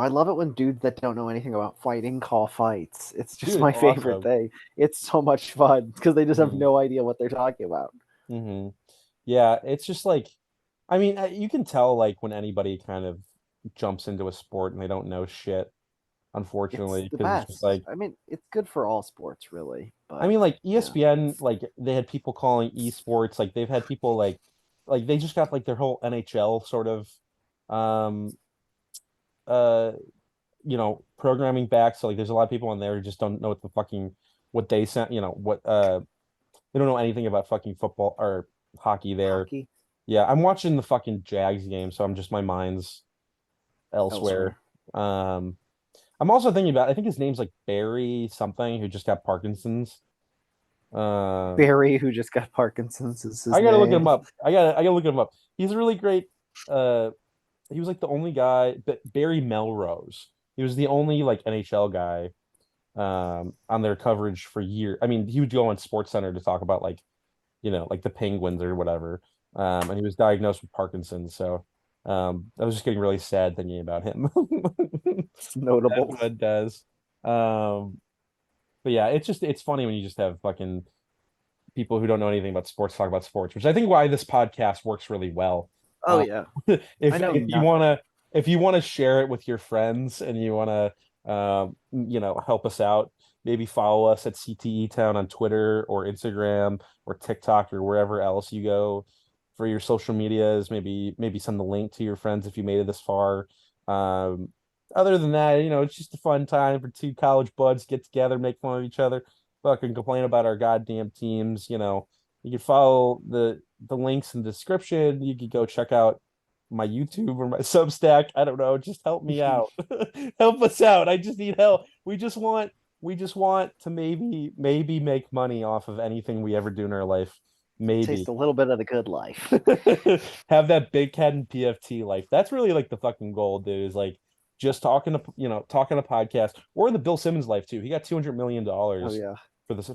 love it when dudes that don't know anything about fighting call fights. It's just Dude, my favorite awesome. thing. It's so much fun because they just have Mhm. no idea what they're talking about. Yeah, it's just like, I mean, you can tell like when anybody kind of jumps into a sport and they don't know shit, It's unfortunately, the because it's just best. like, I mean, it's good for all sports, really. I But mean, like yeah, ESPN, like they had people calling esports, like they've had people like they just got like their whole NHL sort of, um, uh, programming back. So like, there's a lot of people on there who just don't know what the fucking what they sent, what they don't know anything about fucking football or hockey there. hockey Yeah, I'm watching the fucking Jags game, so I'm just my mind's elsewhere. elsewhere. Um, I'm also thinking about I think his name's like Barry something who just got Parkinson's. Um, Barry, who just got Parkinson's, is his I gotta look him name. up. I gotta look him up. He's a really great. He was like the only guy, but Barry Melrose. He was the only like NHL guy on their coverage for years. I mean, he would go on Sports Center to talk about like like the Penguins or whatever. And he was diagnosed with Parkinson's. So I was just getting really sad thinking about him. It's That's notable. what it does. But yeah, it's funny when you just have fucking people who don't know anything about sports talk about sports, which I think why this podcast works really well. Oh yeah, If I know if you nothing. wanna share it with your friends and you wanna help us out, maybe follow us at CTE Town on Twitter or Instagram or TikTok or wherever else you go for your social medias. Maybe send the link to your friends if you made it this far. Um, Other than that, it's just a fun time for two college buds get together, make fun of each other, fucking complain about our goddamn teams. You can follow the links in the description. You could go check out my YouTube or my Substack. I don't know. Just help me out. Help us out. I just need help. We just want to maybe make money off of anything we ever do in our life. Maybe Taste a little bit of the good life. have that big cat and PFT life. That's really like the fucking goal, dude. Is like just talking a podcast or the Bill Simmons life too. He got $200 million Oh yeah,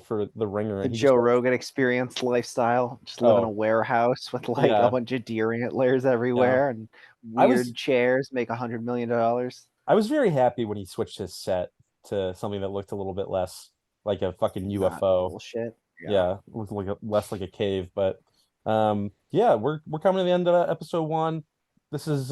for the Ringer, the and he just Joe Rogan experience lifestyle. Just live in a oh warehouse with like a yeah bunch of deer antlers yeah. everywhere and I was weird chairs. Make $100 million. I was very happy when he switched his set to something that looked a little bit less like a fucking Not UFO. bullshit. Yeah. Yeah, looked like less like a cave. But yeah, we're coming to the end of episode 1. this is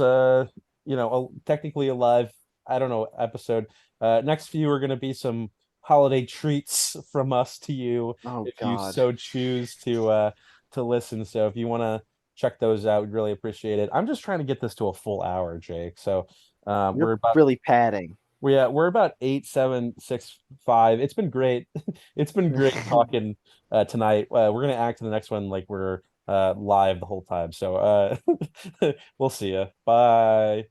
technically a live, I don't know, episode. Next few are gonna be some holiday treats from us to you Oh if you God, so choose to listen. So if you want to check those out, we'd really appreciate it. I'm just trying to get this to a full hour, Jake. So you're really padding. we're about 8, 7, 6, 5. It's been great. It's been great talking tonight. We're gonna act in the next one like we're live the whole time. So we'll see you. Bye.